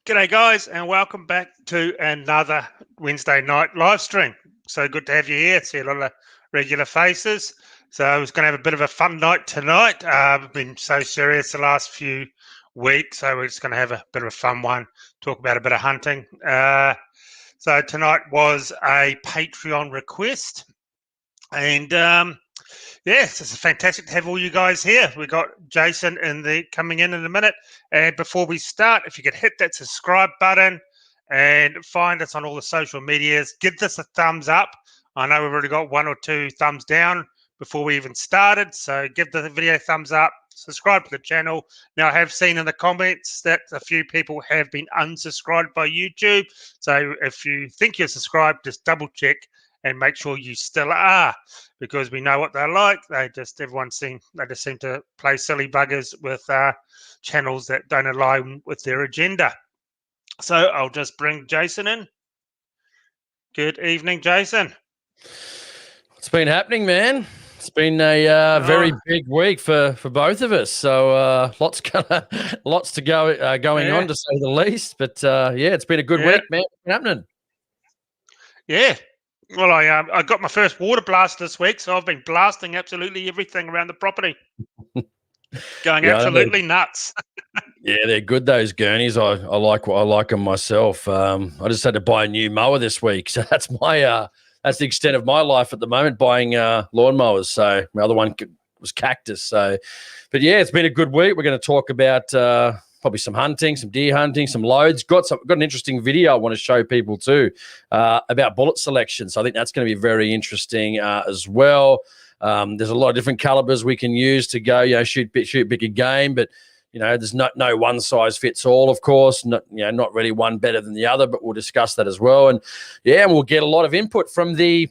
G'day guys, and welcome back to another Wednesday night live stream. So good to have you here. See a lot of regular faces. So I was going to have a bit of a fun night tonight. I've been so serious the last few weeks, so we're just going to have a bit of a fun one, talk about a bit of hunting. So tonight was a Patreon request, and yes, it's fantastic to have all you guys here. We got Jason coming in a minute. And before we start, if you could hit that subscribe button and find us on all the social medias, give this a thumbs up. I know we've already got 1 or 2 thumbs down before we even started. So give the video a thumbs up, subscribe to the channel. Now, I have seen in the comments that a few people have been unsubscribed by YouTube. So if you think you're subscribed, just double check and make sure you still are, because we know what they're like. They just seem to play silly buggers with channels that don't align with their agenda. So I'll just bring Jason in. Good evening, Jason. What's been happening, man? It's been a very big week for both of us. So lots to go going on, to say the least. But it's been a good week, man. What's been happening? Yeah. Well, I got my first water blast this week, so I've been blasting absolutely everything around the property. Going absolutely nuts. Yeah, they're good, those gurneys. I like them myself. I just had to buy a new mower this week, so that's that's the extent of my life at the moment, buying lawnmowers. So my other one was cactus. So, but yeah, it's been a good week. We're going to talk about probably some hunting, some deer hunting, some loads. Got an interesting video I want to show people too about bullet selection. So I think that's going to be very interesting as well. There's a lot of different calibers we can use to go, shoot bigger game, but there's no one size fits all, of course. Not really one better than the other, but we'll discuss that as well. And we'll get a lot of input from the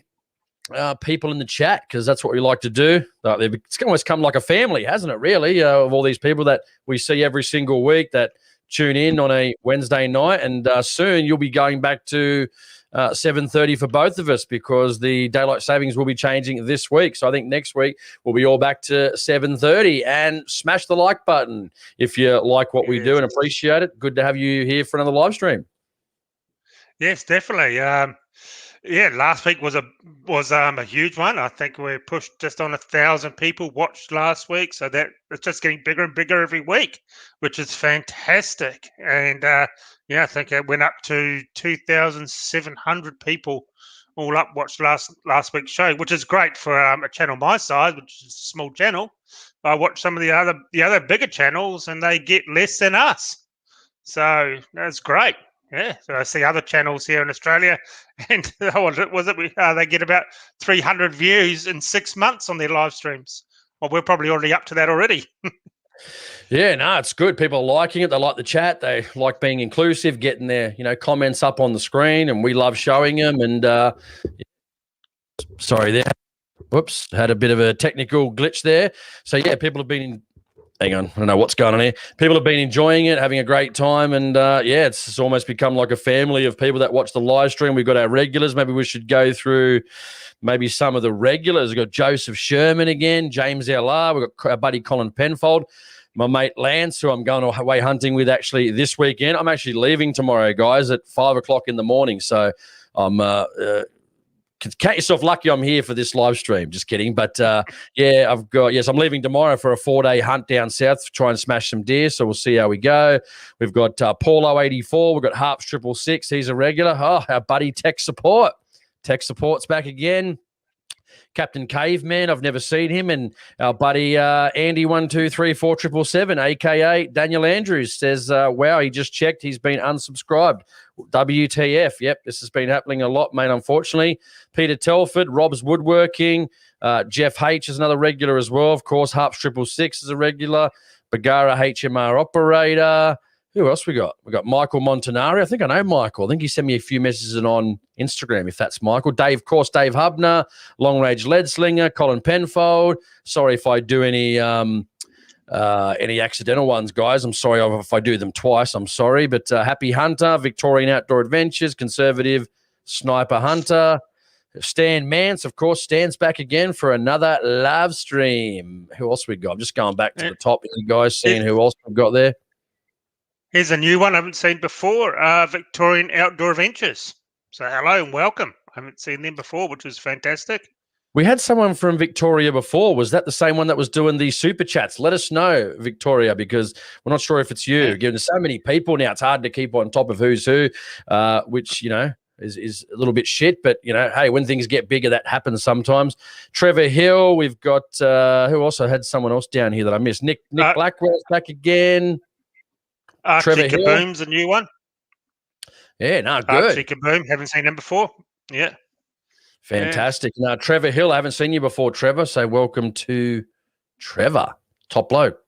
people in the chat, because that's what we like to do. It's almost come like a family, hasn't it, really, of all these people that we see every single week that tune in on a Wednesday night. And soon you'll be going back to 7:30 for both of us, because the daylight savings will be changing this week. So I think next week we'll be all back to 7:30. And smash the like button if you like what we do and appreciate it. Good to have you here for another live stream. Yes, definitely. Last week was a huge one. I think we pushed just on 1,000 people watched last week, so that it's just getting bigger and bigger every week, which is fantastic. And I think it went up to 2,700 people all up watched last week's show, which is great for a channel my size, which is a small channel. I watch some of the other bigger channels, and they get less than us, so that's great. Yeah, so I see other channels here in Australia, and they get about 300 views in 6 months on their live streams. Well, we're probably already up to that already. Yeah, no, it's good. People are liking it. They like the chat. They like being inclusive, getting their comments up on the screen, and we love showing them. And sorry there. Whoops, had a bit of a technical glitch there. So yeah, people have been hang on, I don't know what's going on here. People have been enjoying it, having a great time, and it's almost become like a family of people that watch the live stream. We've got our regulars. Maybe we should go through maybe some of the regulars. We've got Joseph Sherman again, James LR. We've got our buddy Colin Penfold, my mate Lance, who I'm going away hunting with actually this weekend. I'm actually leaving tomorrow, guys, at 5 o'clock in the morning. So I'm count yourself lucky I'm here for this live stream. Just kidding. But I'm leaving tomorrow for a 4-day hunt down south to try and smash some deer. So we'll see how we go. We've got Paulo 84. We've got Harps 666. He's a regular. Oh, our buddy Tech Support. Tech Support's back again. Captain Caveman, I've never seen him. And our buddy Andy 1234777, a.k.a. Daniel Andrews, says, wow, he just checked. He's been unsubscribed. WTF. Yep, this has been happening a lot, mate, unfortunately. Peter Telford, Rob's Woodworking. Jeff H is another regular as well. Of course, Harps 666 is a regular. Bagara HMR operator. Who else we got? We got Michael Montanari. I think I know Michael. I think he sent me a few messages on Instagram, if that's Michael. Dave Hubner, Long Range Lead Slinger, Colin Penfold. Sorry if I do any accidental ones, guys. I'm sorry if I do them twice. I'm sorry. But Happy Hunter, Victorian Outdoor Adventures, Conservative Sniper Hunter, Stan Mance, of course. Stan's back again for another live stream. Who else we got? I'm just going back to the top, you guys, seeing who else we've got there. Here's a new one I haven't seen before, Victorian Outdoor Adventures. So hello and welcome. I haven't seen them before, which was fantastic. We had someone from Victoria before. Was that the same one that was doing the super chats? Let us know, Victoria, because we're not sure if it's you. Yeah. Given so many people now, it's hard to keep on top of who's who, which, is a little bit shit. But, hey, when things get bigger, that happens sometimes. Trevor Hill, we've got who also had someone else down here that I missed. Nick Blackwell's back again. Archie Kaboom's a new one. Yeah, no, good. Archie Kaboom, haven't seen him before. Yeah. Fantastic. Now, Trevor Hill, I haven't seen you before, Trevor. So welcome to Trevor, top bloke.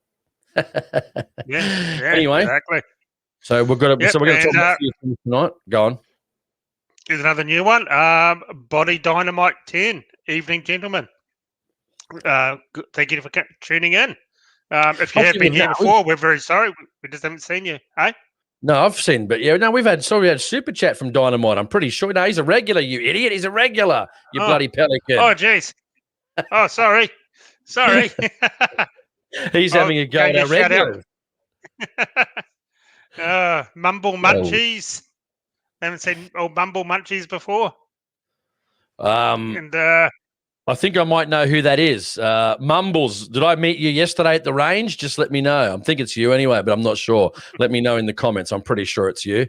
Yeah. Anyway, exactly. So we're going to talk about you tonight. Go on. Here's another new one. Body Dynamite 10. Evening, gentlemen. Thank you for tuning in. If you have been here before, we're very sorry. We just haven't seen you. Hey? No, I've seen, but we've had super chat from Dynamite. I'm pretty sure. No, he's a regular, you idiot. He's a regular, you bloody pelican. Oh, jeez. Oh, sorry. He's having a go at our regular. Mumble Munchies. Haven't seen old Mumble Munchies before. I think I might know who that is. Mumbles, did I meet you yesterday at the range? Just let me know. I think it's you anyway, but I'm not sure. Let me know in the comments. I'm pretty sure it's you.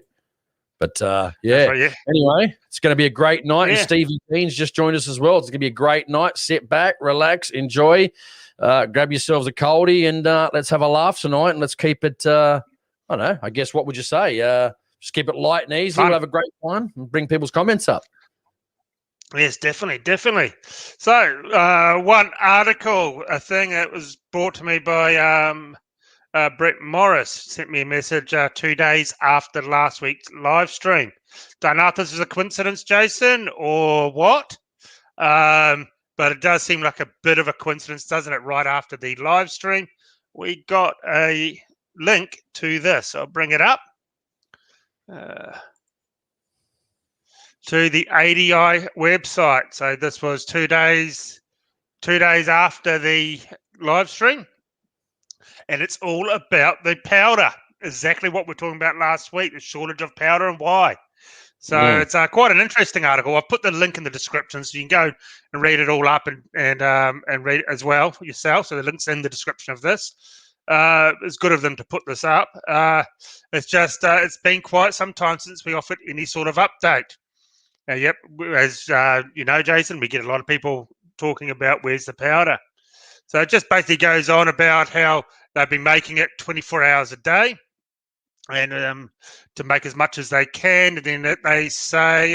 But, Right, yeah. Anyway, it's going to be a great night. Yeah. And Stevie Bean's just joined us as well. It's going to be a great night. Sit back, relax, enjoy. Grab yourselves a coldie and let's have a laugh tonight. And let's keep it, I don't know, I guess what would you say? Just keep it light and easy. We'll have a great time and bring people's comments up. Yes, definitely. So, one article, a thing that was brought to me by Brett Morris, sent me a message 2 days after last week's live stream. Don't know if this is a coincidence, Jason, or what, but it does seem like a bit of a coincidence, doesn't it? Right after the live stream, we got a link to this. I'll bring it up. To the ADI website. So this was 2 days after the live stream. And it's all about the powder. Exactly what we're talking about last week, the shortage of powder and why. So it's quite an interesting article. I've put the link in the description so you can go and read it all up and read it as well yourself. So the link's in the description of this. It's good of them to put this up. It's just, it's been quite some time since we offered any sort of update. Yep, as you know, Jason, we get a lot of people talking about where's the powder. So it just basically goes on about how they've been making it 24 hours a day and to make as much as they can. And then they say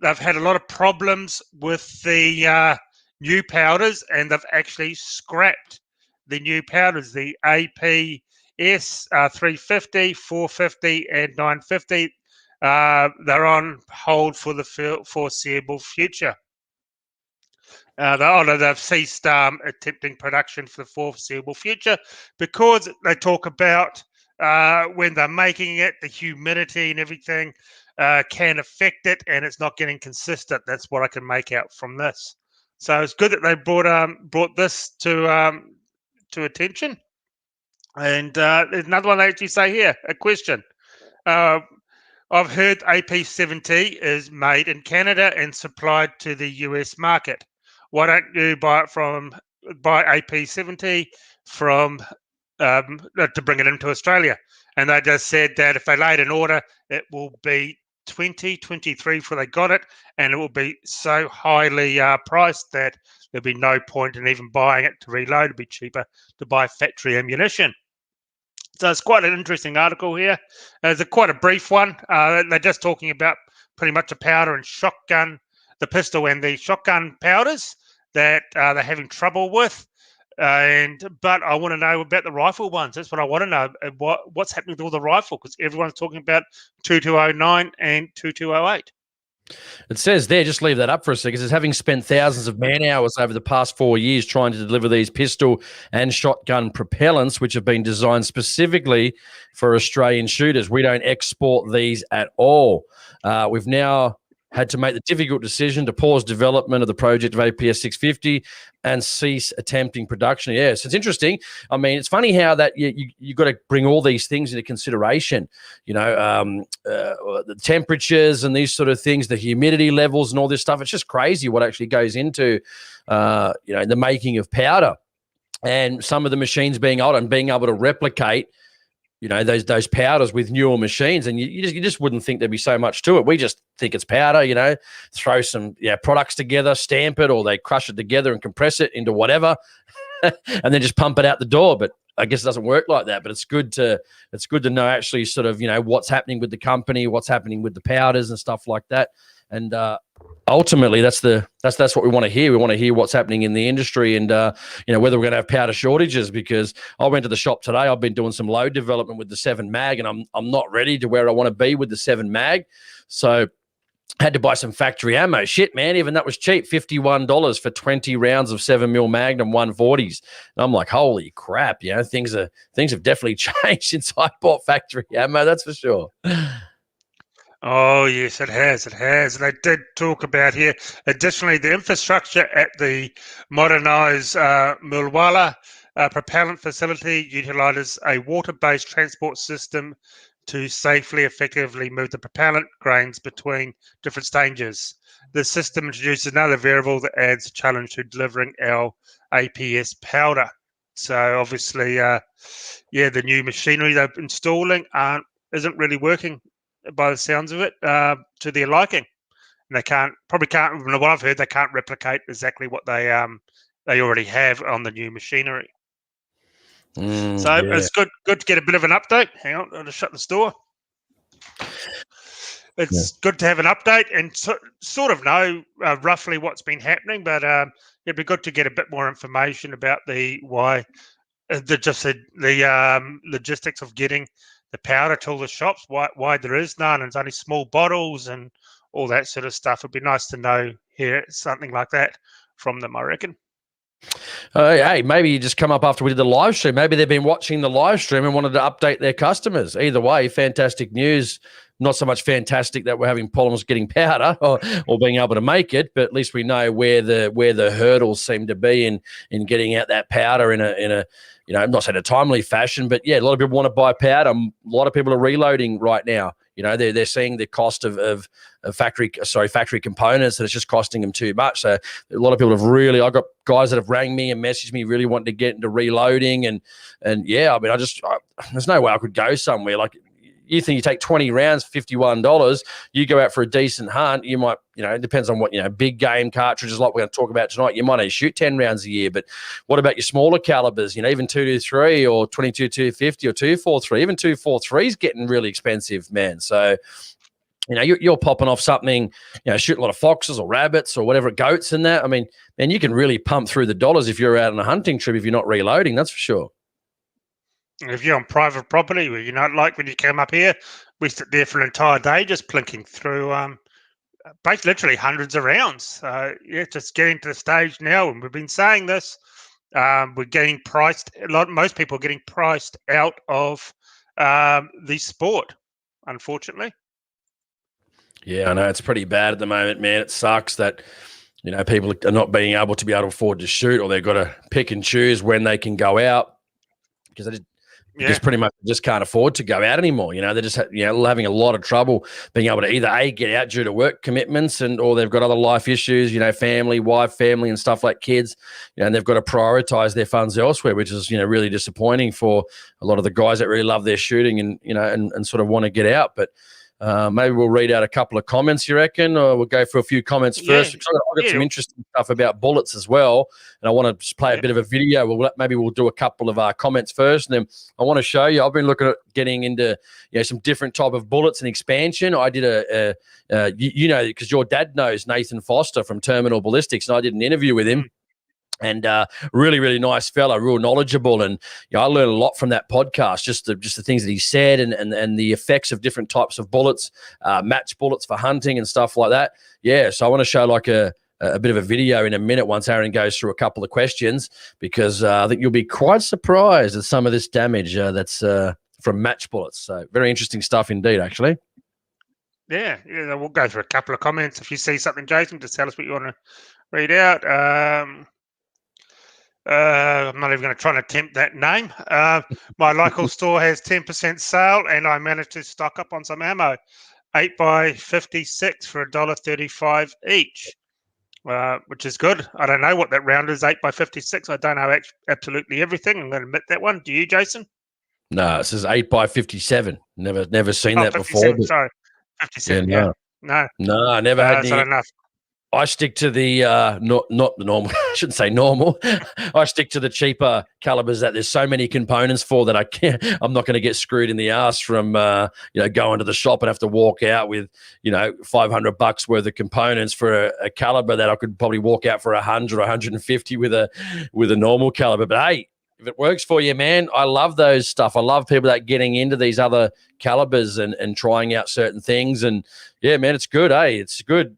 they've had a lot of problems with the new powders and they've actually scrapped the new powders, the APS 350, 450 and 950. They're on hold for the foreseeable future. They've ceased attempting production for the foreseeable future because they talk about when they're making it, the humidity and everything can affect it, and it's not getting consistent. That's what I can make out from this. So it's good that they brought this to attention. And there's another one they actually say here, a question. I've heard AP70 is made in Canada and supplied to the US market. Why don't you buy AP70 from to bring it into Australia? And they just said that if they laid an order, it will be 2023 before they got it, and it will be so highly priced that there'll be no point in even buying it to reload. It'll be cheaper to buy factory ammunition. So it's quite an interesting article here. It's quite a brief one. They're just talking about pretty much a powder and shotgun, the pistol and the shotgun powders that they're having trouble with. But I want to know about the rifle ones. That's what I want to know. What's happening with all the rifle? Because everyone's talking about 2209 and 2208. It says there, just leave that up for a second. It says, having spent thousands of man hours over the past 4 years trying to deliver these pistol and shotgun propellants, which have been designed specifically for Australian shooters, we don't export these at all. We've now had to make the difficult decision to pause development of the project of APS 650 and cease attempting production. Yes, it's interesting. I mean, it's funny how that you got to bring all these things into consideration. The temperatures and these sort of things, the humidity levels and all this stuff. It's just crazy what actually goes into, the making of powder. And some of the machines being old and being able to replicate, those powders with newer machines, and you just wouldn't think there'd be so much to it. We just think it's powder, throw some products together, stamp it, or they crush it together and compress it into whatever, and then just pump it out the door. But I guess it doesn't work like that. But it's good to know actually sort of what's happening with the company, what's happening with the powders and stuff like that. And ultimately, that's what we want to hear. We want to hear what's happening in the industry, and whether we're going to have powder shortages. Because I went to the shop today. I've been doing some load development with the 7 mag, and I'm not ready to where I want to be with the 7 mag. So had to buy some factory ammo. Shit, man, even that was cheap, $51 for 20 rounds of 7mm Magnum 140s. And I'm like, holy crap! Things have definitely changed since I bought factory ammo. That's for sure. Oh, yes, it has. It has. And they did talk about here, additionally, the infrastructure at the modernised Mulwala propellant facility utilises a water-based transport system to safely, effectively move the propellant grains between different stages. The system introduces another variable that adds a challenge to delivering our APS powder. So obviously, the new machinery they're installing isn't really working by the sounds of it, to their liking, and they can't. From what I've heard, they can't replicate exactly what they already have on the new machinery. It's good to get a bit of an update. Hang on, I'll just shut the door. It's good to have an update and sort of know roughly what's been happening, but it'd be good to get a bit more information about the logistics of getting the powder to all the shops, why there is none, and it's only small bottles and all that sort of stuff. It'd be nice to hear something like that from them, I reckon. Hey, maybe you just come up after we did the live stream. Maybe they've been watching the live stream and wanted to update their customers. Either way, fantastic news. Not so much fantastic that we're having problems getting powder or being able to make it, but at least we know where the hurdles seem to be in getting out that powder in a I'm not saying a timely fashion, but a lot of people want to buy powder. A lot of people are reloading right now. They're seeing the cost of factory components, and it's just costing them too much. So a lot of people I've got guys that have rang me and messaged me really wanting to get into reloading, and there's no way I could go somewhere like. You think you take 20 rounds, $51, you go out for a decent hunt, you might, it depends on what, big game cartridges like we're going to talk about tonight, you might only shoot 10 rounds a year, but what about your smaller calibers, even 223 or 22-250 or 243, even 243 is getting really expensive, man. So, you're popping off something, shoot a lot of foxes or rabbits or whatever, goats and that. I mean, man, you can really pump through the dollars if you're out on a hunting trip, if you're not reloading, that's for sure. If you're on private property, where like when you come up here, we sit there for an entire day just plinking through literally hundreds of rounds. Just getting to the stage now, and we've been saying this, we're getting priced. Most people are getting priced out of the sport, unfortunately. Yeah, I know it's pretty bad at the moment, man. It sucks that people are not being able to afford to shoot, or they've got to pick and choose when they can go out because because pretty much just can't afford to go out anymore. They're just having a lot of trouble being able to either get out due to work commitments or they've got other life issues, family, wife, family and stuff like kids, and they've got to prioritize their funds elsewhere, which is, really disappointing for a lot of the guys that really love their shooting and, and sort of want to get out. But maybe we'll read out a couple of comments, you reckon, or we'll go for a few comments first. Because I've got some interesting stuff about bullets as well, and I want to just play a bit of a video. Maybe we'll do a couple of comments first, and then I want to show you. I've been looking at getting into some different type of bullets and expansion. I did because your dad knows Nathan Foster from Terminal Ballistics, and I did an interview with him. And really, really nice fella, real knowledgeable. And I learned a lot from that podcast, just the things that he said and the effects of different types of bullets, match bullets for hunting and stuff like that. Yeah, so I want to show like a bit of a video in a minute once Aaron goes through a couple of questions, because I think you'll be quite surprised at some of this damage that's from match bullets. So very interesting stuff indeed, actually. Yeah, we'll go through a couple of comments. If you see something, Jason, just tell us what you want to read out. I'm not even going to try and attempt that name. My local store has 10% sale, and I managed to stock up on some ammo. 8x56 for $1.35 each, which is good. I don't know what that round is, 8x56. I don't know absolutely everything. I'm going to admit that one. Do you, Jason? No, it says 8x57. Never seen that 57, before. sorry. 57, yeah. No, I never had so I any. don't know. I stick to the not the normal. I shouldn't say normal. I stick to the cheaper calibers that there's so many components for that I'm not going to get screwed in the ass from going to the shop and have to walk out with $500 worth of components for a caliber that I could probably walk out for 100 or 150 with a normal caliber. But hey, if it works for you, man, I love those stuff. I love people that getting into these other calibers and trying out certain things. And yeah, man, it's good. Hey, it's good.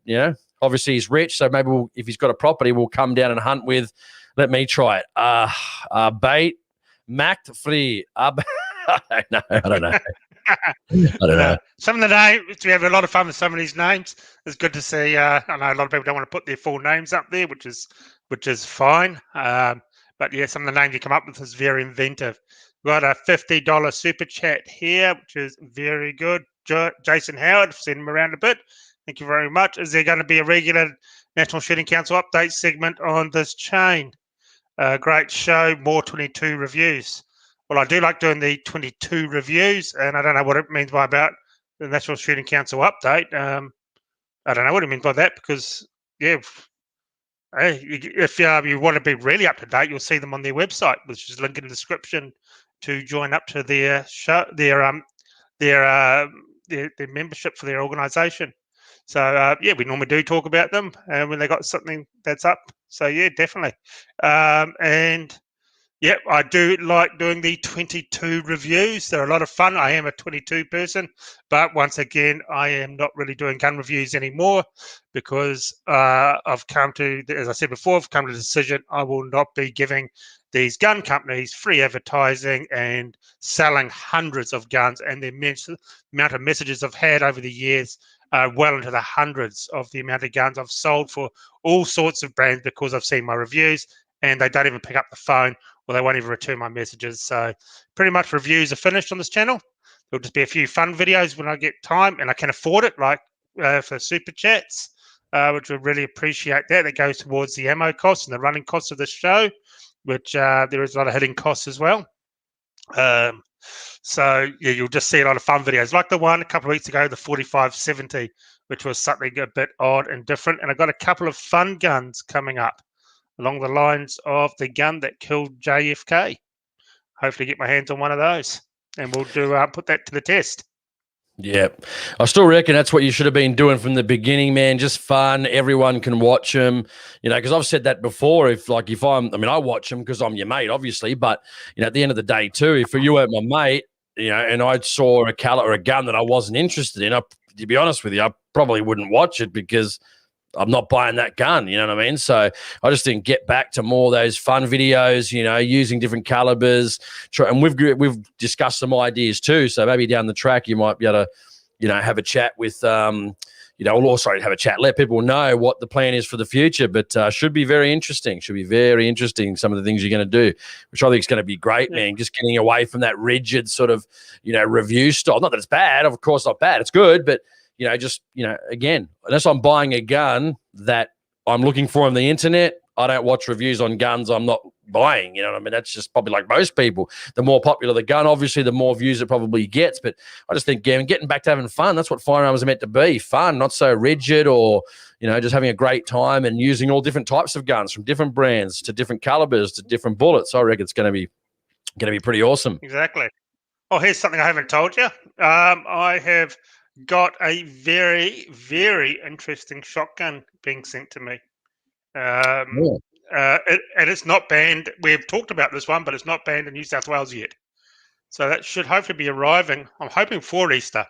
Obviously, he's rich, so maybe if he's got a property, we'll come down and hunt with. Let me try it. Bait, Mac free. I don't know. I don't know. Some of the names, we have a lot of fun with some of these names. It's good to see. I know a lot of people don't want to put their full names up there, which is fine. But yeah, some of the names you come up with is very inventive. We've got a $50 super chat here, which is very good. Jason Howard, send him around a bit. Thank you very much. Is there going to be a regular National Shooting Council update segment on this chain? Great show, more 22 reviews. Well, I do like doing the 22 reviews, and I don't know what it means by about the National Shooting Council update. I don't know what it means by that because, yeah, if you want to be really up to date, you'll see them on their website, which is linked in the description to join up to their show, their membership for their organisation. So, we normally do talk about them when they got something that's up. So, yeah, definitely. And, I do like doing the 22 reviews. They're a lot of fun. I am a 22 person. But once again, I am not really doing gun reviews anymore because I've come to, as I said before, I've come to the decision I will not be giving these gun companies free advertising and selling hundreds of guns. And the amount of messages I've had over the years well into the hundreds of the amount of guns I've sold for all sorts of brands because I've seen my reviews and they don't even pick up the phone or they won't even return my messages. So pretty much reviews are finished on this channel. There'll just be a few fun videos when I get time and I can afford it, like for super chats, which would really appreciate that. That goes towards the ammo costs and the running costs of the show, which there is a lot of hidden costs as well. So yeah, you'll just see a lot of fun videos like the one a couple of weeks ago, the 4570, which was something a bit odd and different. And I've got a couple of fun guns coming up along the lines of the gun that killed JFK. Hopefully get my hands on one of those and we'll do put that to the test. Yeah, I still reckon that's what you should have been doing from the beginning, man. Just fun. Everyone can watch them, because I've said that before. I watch them because I'm your mate, obviously. But, at the end of the day, too, if you weren't my mate, and I saw a caliber or a gun that I wasn't interested in, to be honest with you, I probably wouldn't watch it because I'm not buying that gun, you know what I mean? So I just think get back to more of those fun videos, using different calibers. And we've discussed some ideas too. So maybe down the track you might be able to, have a chat with, have a chat. Let people know what the plan is for the future. But should be very interesting. Some of the things you're going to do, which I think is going to be great, man. Just getting away from that rigid sort of, review style. Not that it's bad, of course, not bad. It's good, but again, unless I'm buying a gun that I'm looking for on the internet, I don't watch reviews on guns I'm not buying. You know what I mean? That's just probably like most people. The more popular the gun, obviously, the more views it probably gets. But I just think, getting back to having fun, that's what firearms are meant to be. Fun, not so rigid or, just having a great time and using all different types of guns from different brands to different calibers to different bullets. I reckon it's going to be pretty awesome. Exactly. Oh, here's something I haven't told you. I have got a very, very interesting shotgun being sent to me. And it's not banned. We've talked about this one, but it's not banned in New South Wales yet. So that should hopefully be arriving. I'm hoping for Easter.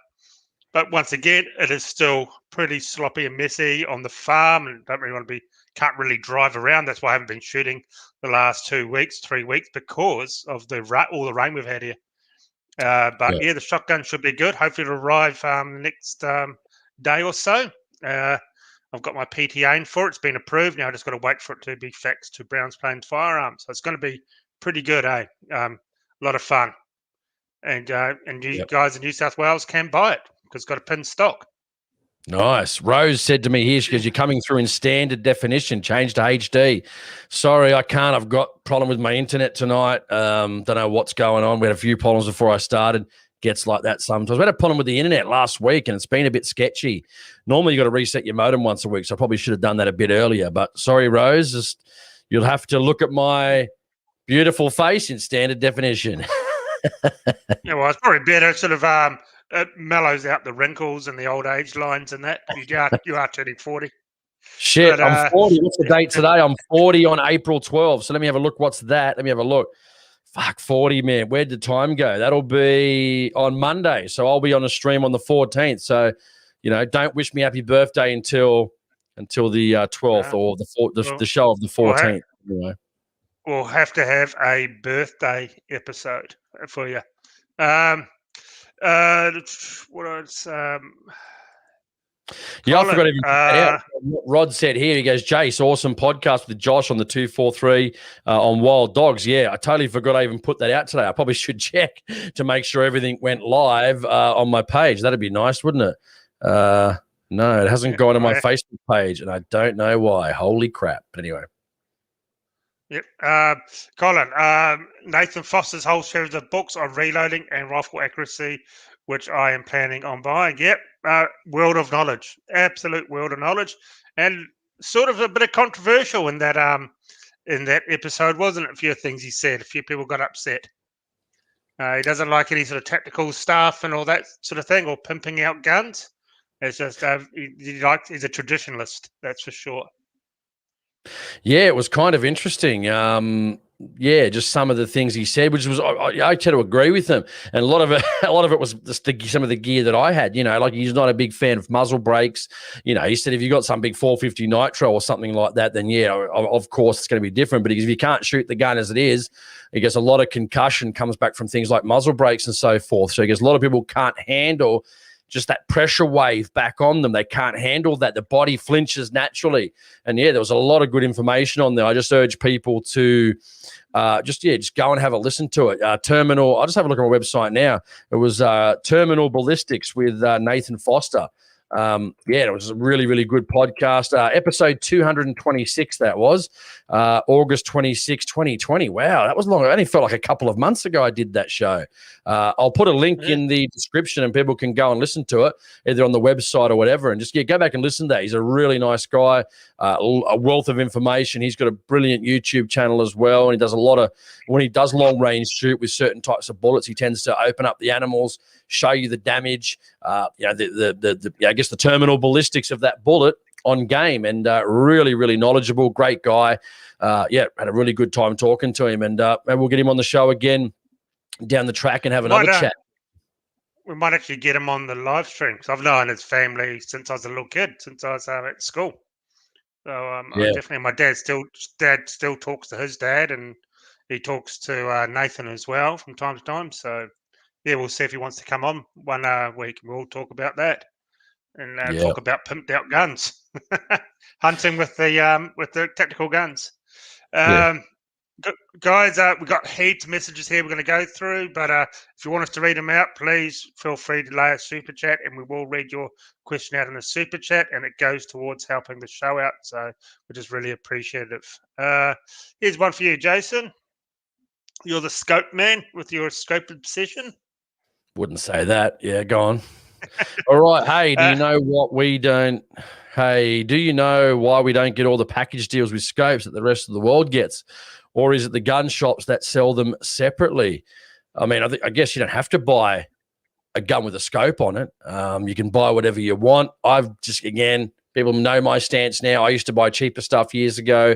But once again, it is still pretty sloppy and messy on the farm and can't really drive around. That's why I haven't been shooting the last 3 weeks, because of all the rain we've had here. The shotgun should be good. Hopefully it'll arrive next day or so. I've got my PTA in for it. It's been approved. Now I just got to wait for it to be faxed to Browns Plains Firearms. So it's going to be pretty good, eh? A lot of fun. And you guys in New South Wales can buy it because it's got a pin stock. Nice. Rose said to me here, she goes, you're coming through in standard definition, change to HD. Sorry, I can't. I've got a problem with my internet tonight. Don't know what's going on. We had a few problems before I started. Gets like that sometimes. We had a problem with the internet last week, and it's been a bit sketchy. Normally, you got to reset your modem once a week, so I probably should have done that a bit earlier. But sorry, Rose, you'll have to look at my beautiful face in standard definition. Yeah, well, it's probably better. Sort of it mellows out the wrinkles and the old age lines and that. You are turning 40. Shit, but, I'm 40. What's the date today? I'm 40 on April 12th. So let me have a look. What's that? Let me have a look. Fuck, 40, man. Where'd the time go? That'll be on Monday. So I'll be on a stream on the 14th. So, don't wish me happy birthday until the 12th or the show of the 14th. We'll have to have a birthday episode for you. What else? I forgot even Rod said here, he goes, Jace, awesome podcast with Josh on the 243 on wild dogs. Yeah, I totally forgot I even put that out today. I probably should check to make sure everything went live on my page. That'd be nice, wouldn't it? No, it hasn't gone to my Facebook page, and I don't know why. Holy crap. But anyway. Yep. Colin, Nathan Foster's whole series of books on reloading and rifle accuracy, which I am planning on buying. Yep. World of knowledge. Absolute world of knowledge. And sort of a bit of controversial in that episode, wasn't it? A few things he said. A few people got upset. He doesn't like any sort of tactical stuff and all that sort of thing, or pimping out guns. It's just he's a traditionalist, that's for sure. Yeah, it was kind of interesting. Just some of the things he said, which was I tend to agree with him, and a lot of it was some of the gear that I had. Like he's not a big fan of muzzle brakes. He said if you got some big 450 nitro or something like that, then of course it's going to be different. But if you can't shoot the gun as it is, he gets a lot of concussion comes back from things like muzzle brakes and so forth. So he gets a lot of people can't handle just that pressure wave back on them. They can't handle that. The body flinches naturally. And there was a lot of good information on there. I just urge people to just go and have a listen to it. Terminal, I'll just have a look at my website now. It was Terminal Ballistics with Nathan Foster. It was a really, really good podcast. Episode 226, that was August 26, 2020. Wow, that was long. It only felt like a couple of months ago I did that show. I'll put a link in the description and people can go and listen to it either on the website or whatever, and just go back and listen to that. He's a really nice guy, a wealth of information. He's got a brilliant YouTube channel as well, and he does when he does long range shoot with certain types of bullets, he tends to open up the animals, show you the damage, the terminal ballistics of that bullet on game, and really, really knowledgeable, great guy. Had a really good time talking to him, and maybe we'll get him on the show again down the track and have another chat. We might actually get him on the live stream, because I've known his family since I was a little kid, since I was at school. So definitely, my dad still talks to his dad, and he talks to Nathan as well from time to time. So we'll see if he wants to come on one week. We'll talk about that and talk about pimped out guns, hunting with the tactical guns. Guys, we've got heaps of messages here we're going to go through, but if you want us to read them out, please feel free to lay a super chat, and we will read your question out in the super chat, and it goes towards helping the show out. So we're just really appreciative. Here's one for you, Jason. You're the scope man with your scope obsession. Wouldn't say that. Yeah, go on. All right. Hey, do you know what we don't? Hey, do you know why we don't get all the package deals with scopes that the rest of the world gets? Or is it the gun shops that sell them separately? I mean, I guess you don't have to buy a gun with a scope on it. You can buy whatever you want. People know my stance now. I used to buy cheaper stuff years ago.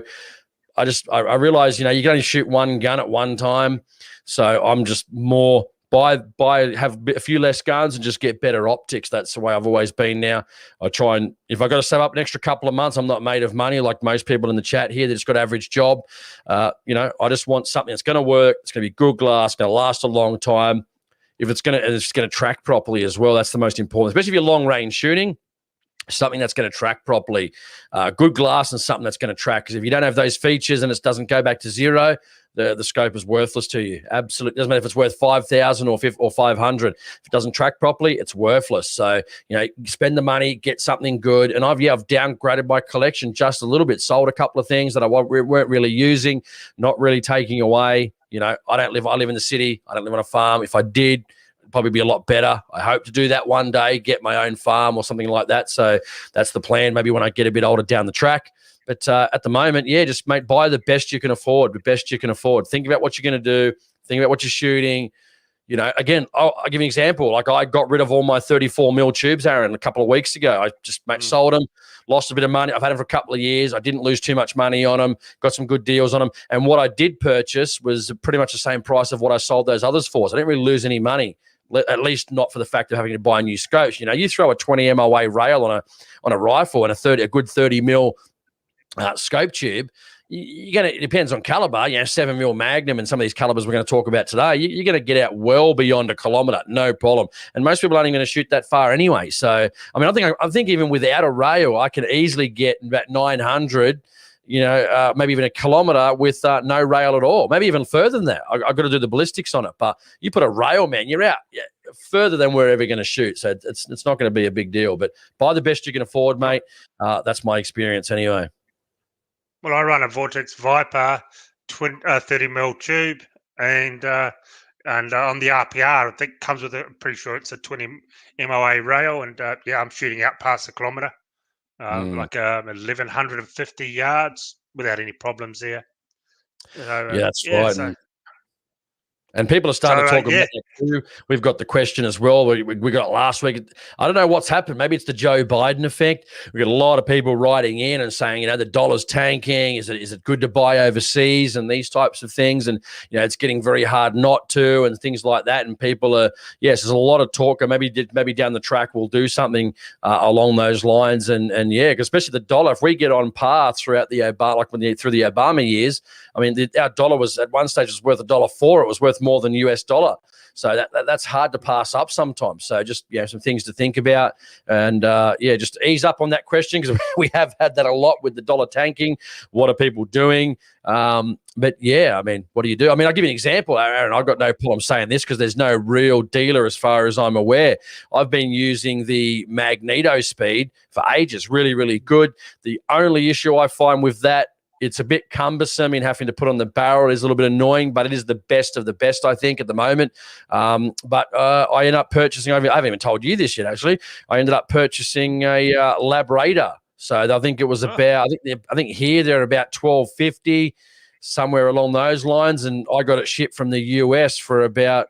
I realized, you can only shoot one gun at one time. So I'm just more have a few less guns and just get better optics. That's the way I've always been now. I try and, if I got to save up an extra couple of months, I'm not made of money like most people in the chat here. They just got an average job. I just want something that's going to work. It's going to be good glass, going to last a long time. If it's going to track properly as well, that's the most important, especially if you're long range shooting. something that's going to track properly, good glass, and something that's going to track. Because if you don't have those features and it doesn't go back to zero, the scope is worthless to you. Absolutely, doesn't matter if it's worth 5,000 or 500. If it doesn't track properly, it's worthless. So spend the money, get something good. And I've downgraded my collection just a little bit. Sold a couple of things that I weren't really using, not really taking away. I live in the city. I don't live on a farm. If I did, probably be a lot better. I hope to do that one day, get my own farm or something like that. So that's the plan, maybe when I get a bit older down the track. But at the moment, just buy the best you can afford, Think about what you're going to do. Think about what you're shooting. Again, I'll give you an example. Like, I got rid of all my 34 mil tubes, Aaron, a couple of weeks ago. I just sold them, lost a bit of money. I've had them for a couple of years. I didn't lose too much money on them, got some good deals on them. And what I did purchase was pretty much the same price of what I sold those others for. So I didn't really lose any money. At least not for the fact of having to buy new scopes. You throw a 20 MOA rail on a rifle and a good 30 mil scope tube. It depends on caliber. 7 mil Magnum and some of these calibers we're going to talk about today. You're going to get out well beyond a kilometer, no problem. And most people aren't even going to shoot that far anyway. So I think even without a rail, I can easily get about 900. Maybe even a kilometer with no rail at all, maybe even further than that. I've got to do the ballistics on it, but you put a rail, man, you're out further than we're ever going to shoot. So it's not going to be a big deal, but buy the best you can afford, mate. That's my experience anyway. Well, I run a Vortex Viper 30 mil tube, and on the RPR, I think comes with I'm pretty sure it's a 20 MOA rail, and I'm shooting out past a kilometer. Like 1,150 yards without any problems there. That's right. And people are starting to talk about that too. We've got the question as well. We got it last week. I don't know what's happened. Maybe it's the Joe Biden effect. We've got a lot of people writing in and saying, the dollar's tanking. Is it good to buy overseas and these types of things? And, it's getting very hard not to and things like that. And people are, there's a lot of talk. And maybe down the track we'll do something along those lines. And especially the dollar, if we get on par throughout the through the Obama years, our dollar was at one stage was worth $1.04. It was worth more than US dollar. So that's hard to pass up sometimes. So just, some things to think about. And, just ease up on that question because we have had that a lot with the dollar tanking. What are people doing? But, what do you do? I'll give you an example, Aaron. I've got no problem saying this because there's no real dealer as far as I'm aware. I've been using the Magneto Speed for ages. Really, really good. The only issue I find with that, it's a bit cumbersome in having to put on the barrel. It is a little bit annoying, but it is the best of the best, I think, at the moment. But I ended up purchasing, I haven't even told you this yet, actually. I ended up purchasing a Lab Raider. So I think it was about, I think here they're about $1,250, somewhere along those lines. And I got it shipped from the US for about,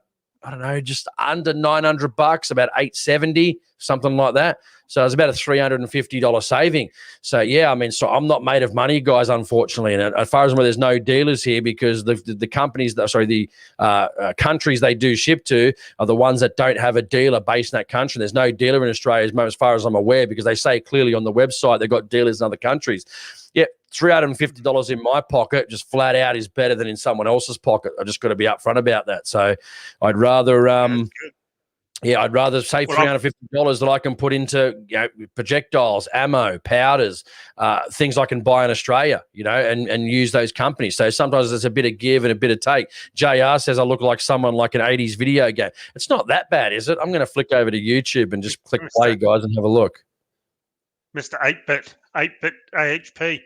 just under $900, about $870, something like that. So it was about a $350 saving. So, so I'm not made of money, guys, unfortunately. And as far as there's no dealers here because the companies, countries they do ship to are the ones that don't have a dealer based in that country. There's no dealer in Australia as far as I'm aware because they say clearly on the website they've got dealers in other countries. $350 in my pocket just flat out is better than in someone else's pocket. I just got to be upfront about that. So I'd rather I'd rather save $350 that I can put into projectiles, ammo, powders, things I can buy in Australia, and use those companies. So sometimes there's a bit of give and a bit of take. JR says I look like someone like an 80s video game. It's not that bad, is it? I'm going to flick over to YouTube and just click play, guys, and have a look. Mr. 8-bit AHP.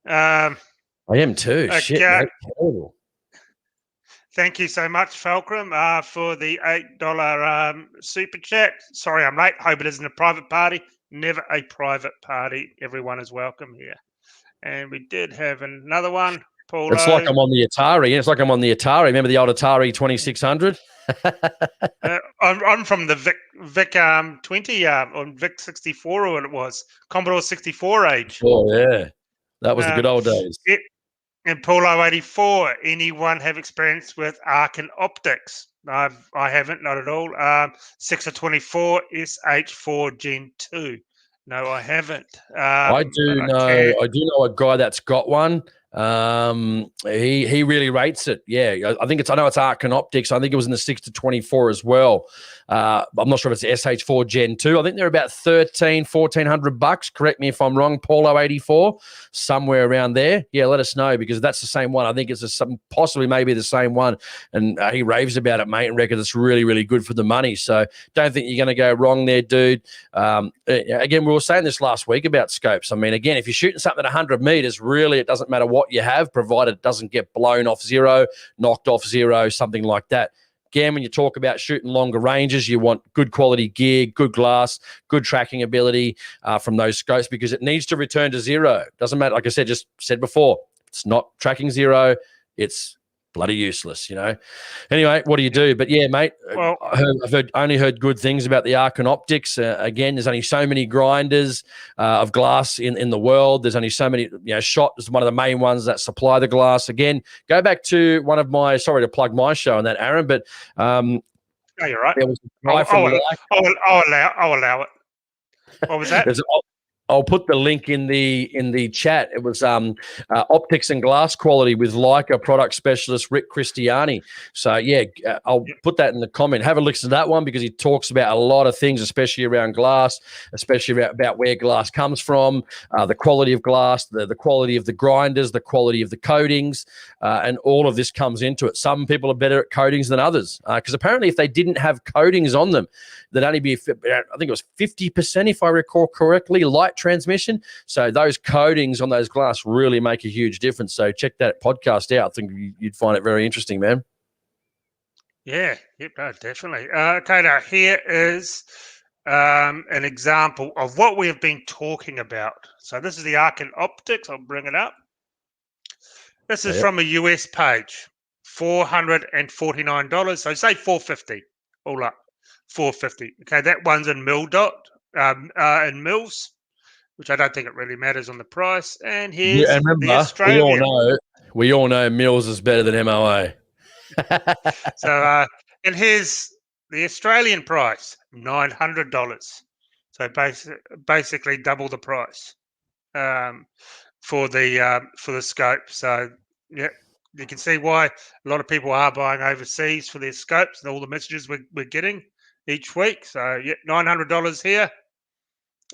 I am too. Okay. Shit, mate. Terrible. Thank you so much, Fulcrum, for the $8 super chat. Sorry I'm late. Hope it isn't a private party. Never a private party. Everyone is welcome here. And we did have another one. Paulo. It's like I'm on the Atari. It's like I'm on the Atari. Remember the old Atari 2600? I'm from the Vic 20 on Vic 64 or what it was. Commodore 64 age. Oh, yeah. That was the good old days. And Paulo 84, anyone have experience with Arcane Optics? I haven't, not at all. 6 of 24 SH4 Gen 2. No, I haven't. I do know a guy that's got one. He really rates it. Yeah, I know it's Arcane Optics. I think it was in the 6 to 24 as well. I'm not sure if it's SH4 Gen 2. I think they're about $1,400. Correct me if I'm wrong, Paulo 84, somewhere around there. Yeah, let us know, because that's the same one. I think it's possibly maybe the same one. And he raves about it, mate, and reckons it's really, really good for the money. So don't think you're going to go wrong there, dude. Again, we were saying this last week about scopes. I mean, again, if you're shooting something at 100 meters, really, it doesn't matter what you have, provided it doesn't get blown off zero, knocked off zero, something like that. Again, when you talk about shooting longer ranges, you want good quality gear, good glass, good tracking ability from those scopes, because it needs to return to zero. Doesn't matter, like I just said before, it's not tracking zero, it's bloody useless, you know. Anyway, what do you do? But yeah, mate, Well, I've only heard good things about the Arcane Optics. Again, there's only so many grinders of glass in the world. There's only so many, Shot is one of the main ones that supply the glass. Again, go back to one of my, sorry to plug my show on that, Aaron, but no, you're right. there was a guy I'll allow it. What was that? I'll put the link in the chat. It was optics and glass quality with Leica product specialist Rick Christiani. So yeah, I'll put that in the comment. Have a listen to that one, because he talks about a lot of things, especially around glass, especially about where glass comes from, the quality of glass, the quality of the grinders, the quality of the coatings, and all of this comes into it. Some people are better at coatings than others, because apparently if they didn't have coatings on them, there'd only be, I think it was 50%, if I recall correctly, light transmission. So those coatings on those glass really make a huge difference. So check that podcast out. I think you'd find it very interesting, man. Yeah, yep, no, definitely. Okay, now here is an example of what we have been talking about. So this is the Arcane Optics. I'll bring it up. This is from a US page, $449. So say $450 all up, $450. Okay, that one's in in mils, which I don't think it really matters on the price. And here's and remember, the Australian. We all know mils is better than MOA. So and here's the Australian price, $900. So basically double the price for the scope. So yeah, you can see why a lot of people are buying overseas for their scopes and all the messages we're getting each week. So yeah, $900 here,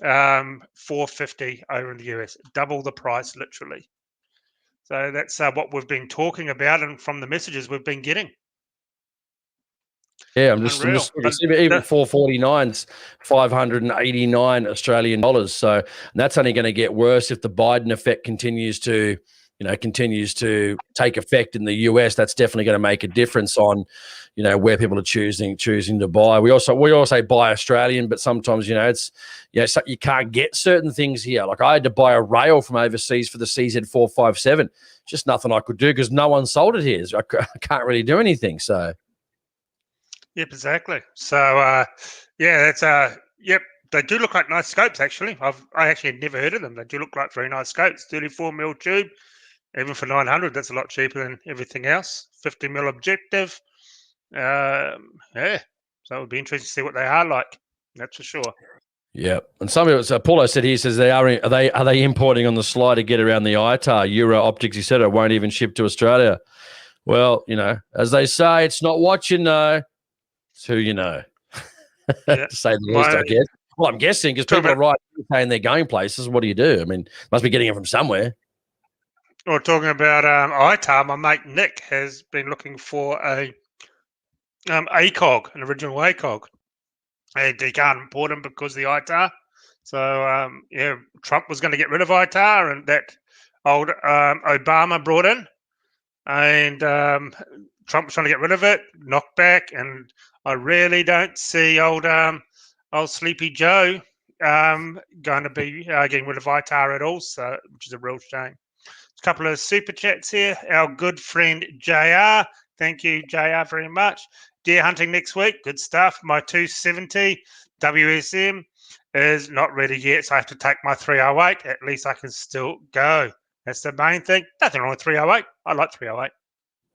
$450 over in the US, double the price literally. So that's what we've been talking about, and from the messages we've been getting. Yeah, I'm just even 449's 589 Australian dollars. So that's only going to get worse if the Biden effect continues to take effect in the US. That's definitely going to make a difference on, where people are choosing to buy. We also buy Australian, but sometimes, it's, you can't get certain things here. Like I had to buy a rail from overseas for the CZ457. Just nothing I could do because no one sold it here. So I can't really do anything. So. Yep, exactly. So, that's yep. They do look like nice scopes. Actually, I actually had never heard of them. They do look like very nice scopes. 34mm tube, even for $900, that's a lot cheaper than everything else. 50mm objective. So it would be interesting to see what they are like. That's for sure. Yeah, and some of it. Paulo said he says are they importing on the sly to get around the ITAR Euro Optics? He said it won't even ship to Australia. Well, as they say, it's not what you know. It's who you know, to say the least, I guess. Well, I'm guessing because people are saying they're going places. What do you do? I mean, must be getting it from somewhere. Or talking about ITAR, my mate Nick has been looking for a ACOG, an original ACOG, and he can't import them because of the ITAR. So Trump was going to get rid of ITAR, and that old Obama brought in, and Trump was trying to get rid of it, knocked back, and I really don't see old Sleepy Joe going to be getting rid of ITAR at all, so which is a real shame. A couple of super chats here. Our good friend JR, thank you JR very much. Deer hunting next week, good stuff. My 270 WSM is not ready yet, so I have to take my 308. At least I can still go. That's the main thing. Nothing wrong with 308. I like 308.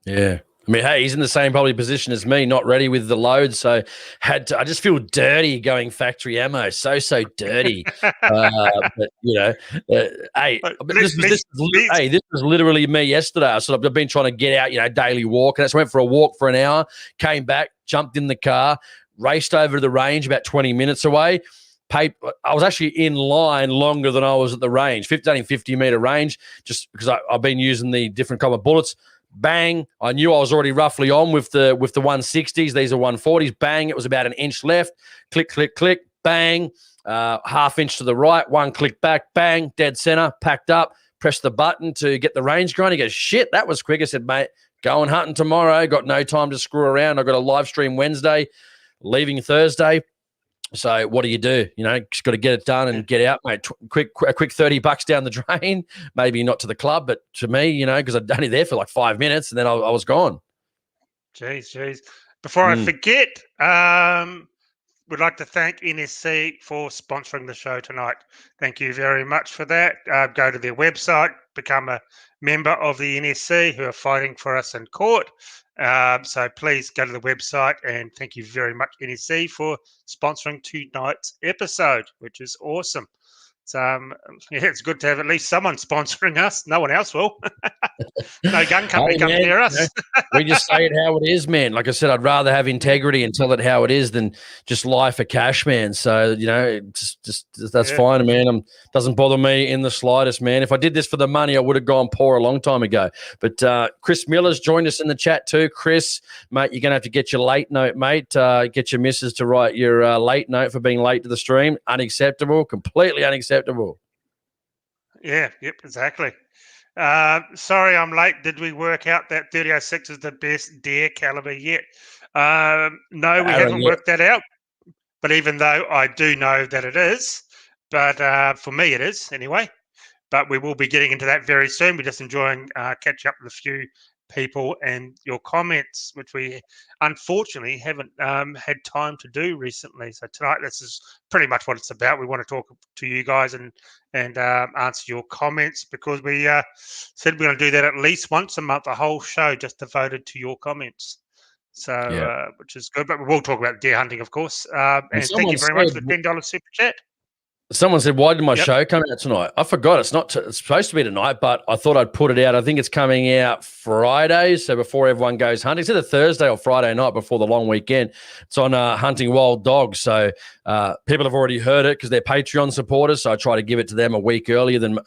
Yeah. I mean, hey, he's in the same probably position as me, not ready with the load. So I just feel dirty going factory ammo. So dirty. But hey, this was literally me yesterday. I've been trying to get out, daily walk. And I went for a walk for an hour, came back, jumped in the car, raced over to the range about 20 minutes away. I was actually in line longer than I was at the range, 50-meter range, just because I've been using the different kind of bullets. Bang! I knew I was already roughly on with the 160s. These are 140s. Bang! It was about an inch left. Click, click, click. Bang! Half inch to the right. One click back. Bang! Dead center. Packed up. Pressed the button to get the range going. He goes, "Shit, that was quick." I said, "Mate, going hunting tomorrow. Got no time to screw around. I got a live stream Wednesday, leaving Thursday." So what do? Just got to get it done and get out, mate. A quick $30 down the drain. Maybe not to the club, but to me, because I'd only there for like 5 minutes and then I was gone. Jeez. Before I forget, we'd like to thank NSC for sponsoring the show tonight. Thank you very much for that. Go to their website, become a member of the NSC who are fighting for us in court. So please go to the website, and thank you very much, NSC, for sponsoring tonight's episode, which is awesome. So, it's good to have at least someone sponsoring us. No one else will. No gun company comes near us. We just say it how it is, man. Like I said, I'd rather have integrity and tell it how it is than just lie for cash, man. So, just that's fine, man. Doesn't bother me in the slightest, man. If I did this for the money, I would have gone poor a long time ago. But Chris Miller's joined us in the chat too. Chris, mate, you're going to have to get your late note, mate. Get your missus to write your late note for being late to the stream. Unacceptable, completely unacceptable. Yeah, yep, exactly. Sorry I'm late. Did we work out that 3006 is the best deer caliber yet? No, we haven't worked that out. But even though I do know that it is, but for me it is anyway. But we will be getting into that very soon. We're just enjoying catching up with a few people and your comments, which we unfortunately haven't had time to do recently. So tonight, this is pretty much what it's about. We want to talk to you guys and answer your comments, because we said we're going to do that at least once a month, a whole show just devoted to your comments. So, which is good. But we will talk about deer hunting, of course. And thank you very much for the $10 super chat. Someone said, "Why did my show come out tonight?" I forgot. It's supposed to be tonight, but I thought I'd put it out. I think it's coming out Friday, so before everyone goes hunting. It's either Thursday or Friday night before the long weekend. It's on Hunting Wild Dogs, so people have already heard it because they're Patreon supporters. So I try to give it to them a week earlier than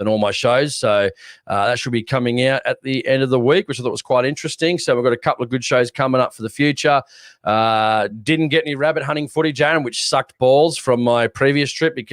all my shows. So that should be coming out at the end of the week, which I thought was quite interesting. So we've got a couple of good shows coming up for the future. Didn't get any rabbit hunting footage, Aaron, which sucked balls from my previous trip because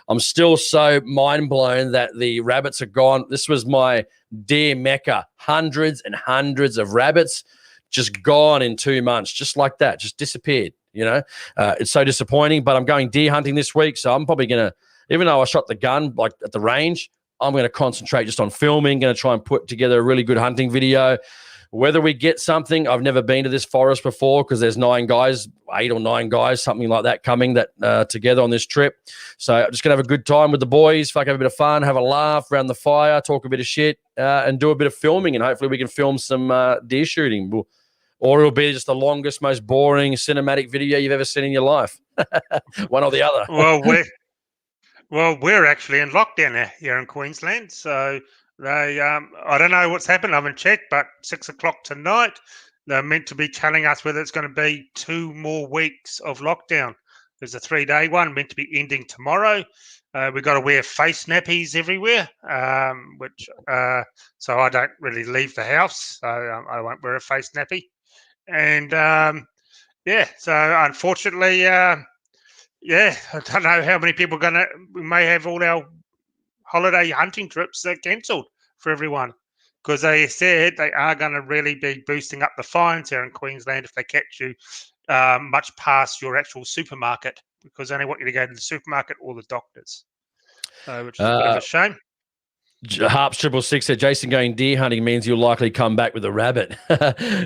I'm still so mind blown that the rabbits are gone. This was my deer mecca. Hundreds and hundreds of rabbits just gone in 2 months, just like that, just disappeared. It's so disappointing, but I'm going deer hunting this week. So I'm probably going to, even though I shot the gun like at the range, I'm going to concentrate just on filming, going to try and put together a really good hunting video. Whether we get something, I've never been to this forest before because there's 8 or 9 guys, something like that, coming together on this trip. So I'm just going to have a good time with the boys, have a bit of fun, have a laugh around the fire, talk a bit of shit, and do a bit of filming, and hopefully we can film some deer shooting. Or it'll be just the longest, most boring cinematic video you've ever seen in your life. One or the other. Well, we're actually in lockdown here in Queensland, so they I don't know what's happened. I haven't checked, but 6 o'clock tonight, they're meant to be telling us whether it's going to be 2 more weeks of lockdown. There's a 3-day one meant to be ending tomorrow. We've got to wear face nappies everywhere, so I don't really leave the house. So I won't wear a face nappy. And so unfortunately, I don't know how many people we may have all our holiday hunting trips cancelled for everyone, because they said they are going to really be boosting up the fines here in Queensland if they catch you much past your actual supermarket, because they only want you to go to the supermarket or the doctors, which is a bit of a shame. Harps 666 said, "Jason, going deer hunting means you'll likely come back with a rabbit."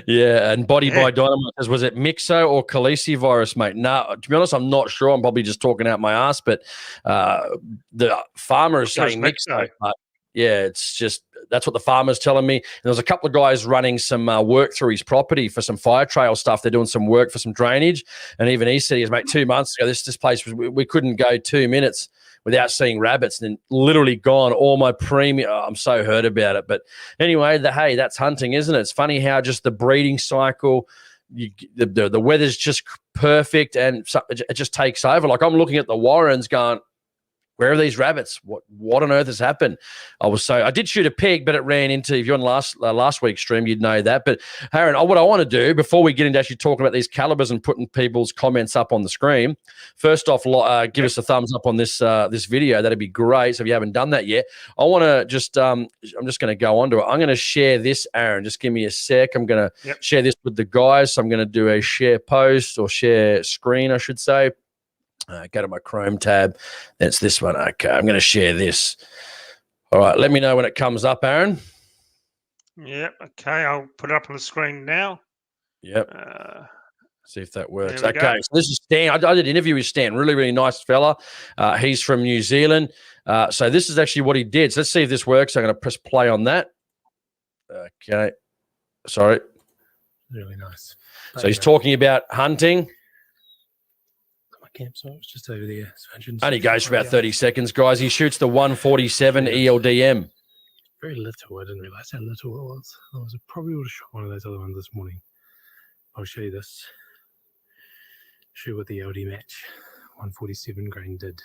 Yeah, and Body by Dynamite says, "Was it Mixo or Khaleesi virus, mate?" No, to be honest, I'm not sure. I'm probably just talking out my ass, but the farmer is saying Mixo. But yeah, it's just that's what the farmer's telling me. And there's a couple of guys running some work through his property for some fire trail stuff. They're doing some work for some drainage. And even he said, mate, 2 months ago, this place, we couldn't go 2 minutes without seeing rabbits, and then literally gone all my premium. Oh, I'm so hurt about it. But anyway, hey, that's hunting, isn't it? It's funny how just the breeding cycle, the weather's just perfect, and it just takes over. Like, I'm looking at the Warrens going, where are these rabbits? What on earth has happened? I did shoot a pig, but it ran into, if you're on last week's stream, you'd know that. But Aaron, what I want to do before we get into actually talking about these calibers and putting people's comments up on the screen, first off, give us a thumbs up on this video. That'd be great. So if you haven't done that yet, I want to just I'm just going to go on to it. I'm going to share this, Aaron. Just give me a sec. I'm going to share this with the guys. So I'm going to do a share post or share screen, I should say. Go to my Chrome tab. That's this one. Okay, I'm going to share this. All right, let me know when it comes up, Aaron. Yep. Okay, I'll put it up on the screen now. Yep. See if that works. Okay, so this is Stan. I did an interview with Stan. Really, really nice fella. He's from New Zealand. So this is actually what he did. So let's see if this works. I'm going to press play on that. Okay. Sorry. Really nice. So he's talking about hunting. Campsite was just over there. So only goes for about 30 seconds, guys. He shoots the 147 ELDM. Very little. I didn't realize how little it was. I probably would have shot one of those other ones this morning. I'll show you this. Shoot what the LD match 147 grain did.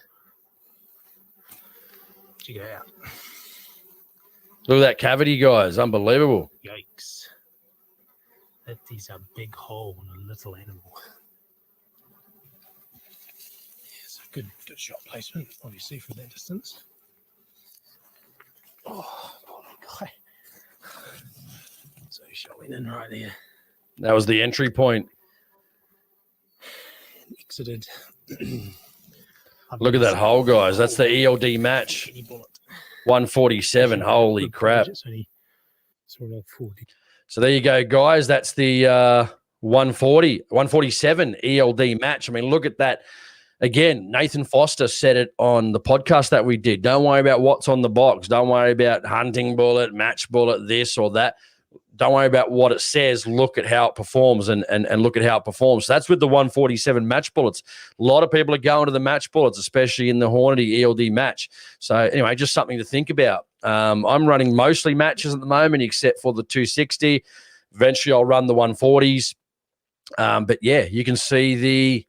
Check it out. Look at that cavity, guys. Unbelievable. Yikes. That is a big hole in a little animal. Good shot placement, obviously, from that distance. Oh, poor guy. So he shot went in right there. That was the entry point. Exited. Look at that hole, guys. That's the ELD match. 147. Holy crap. So there you go, guys. That's the 147 ELD match. I mean, look at that. Again, Nathan Foster said it on the podcast that we did. Don't worry about what's on the box. Don't worry about hunting bullet, match bullet, this or that. Don't worry about what it says. Look at how it performs and look at how it performs. So that's with the 147 match bullets. A lot of people are going to the match bullets, especially in the Hornady ELD match. So anyway, just something to think about. I'm running mostly matches at the moment, except for the 260. Eventually, I'll run the 140s. But yeah, you can see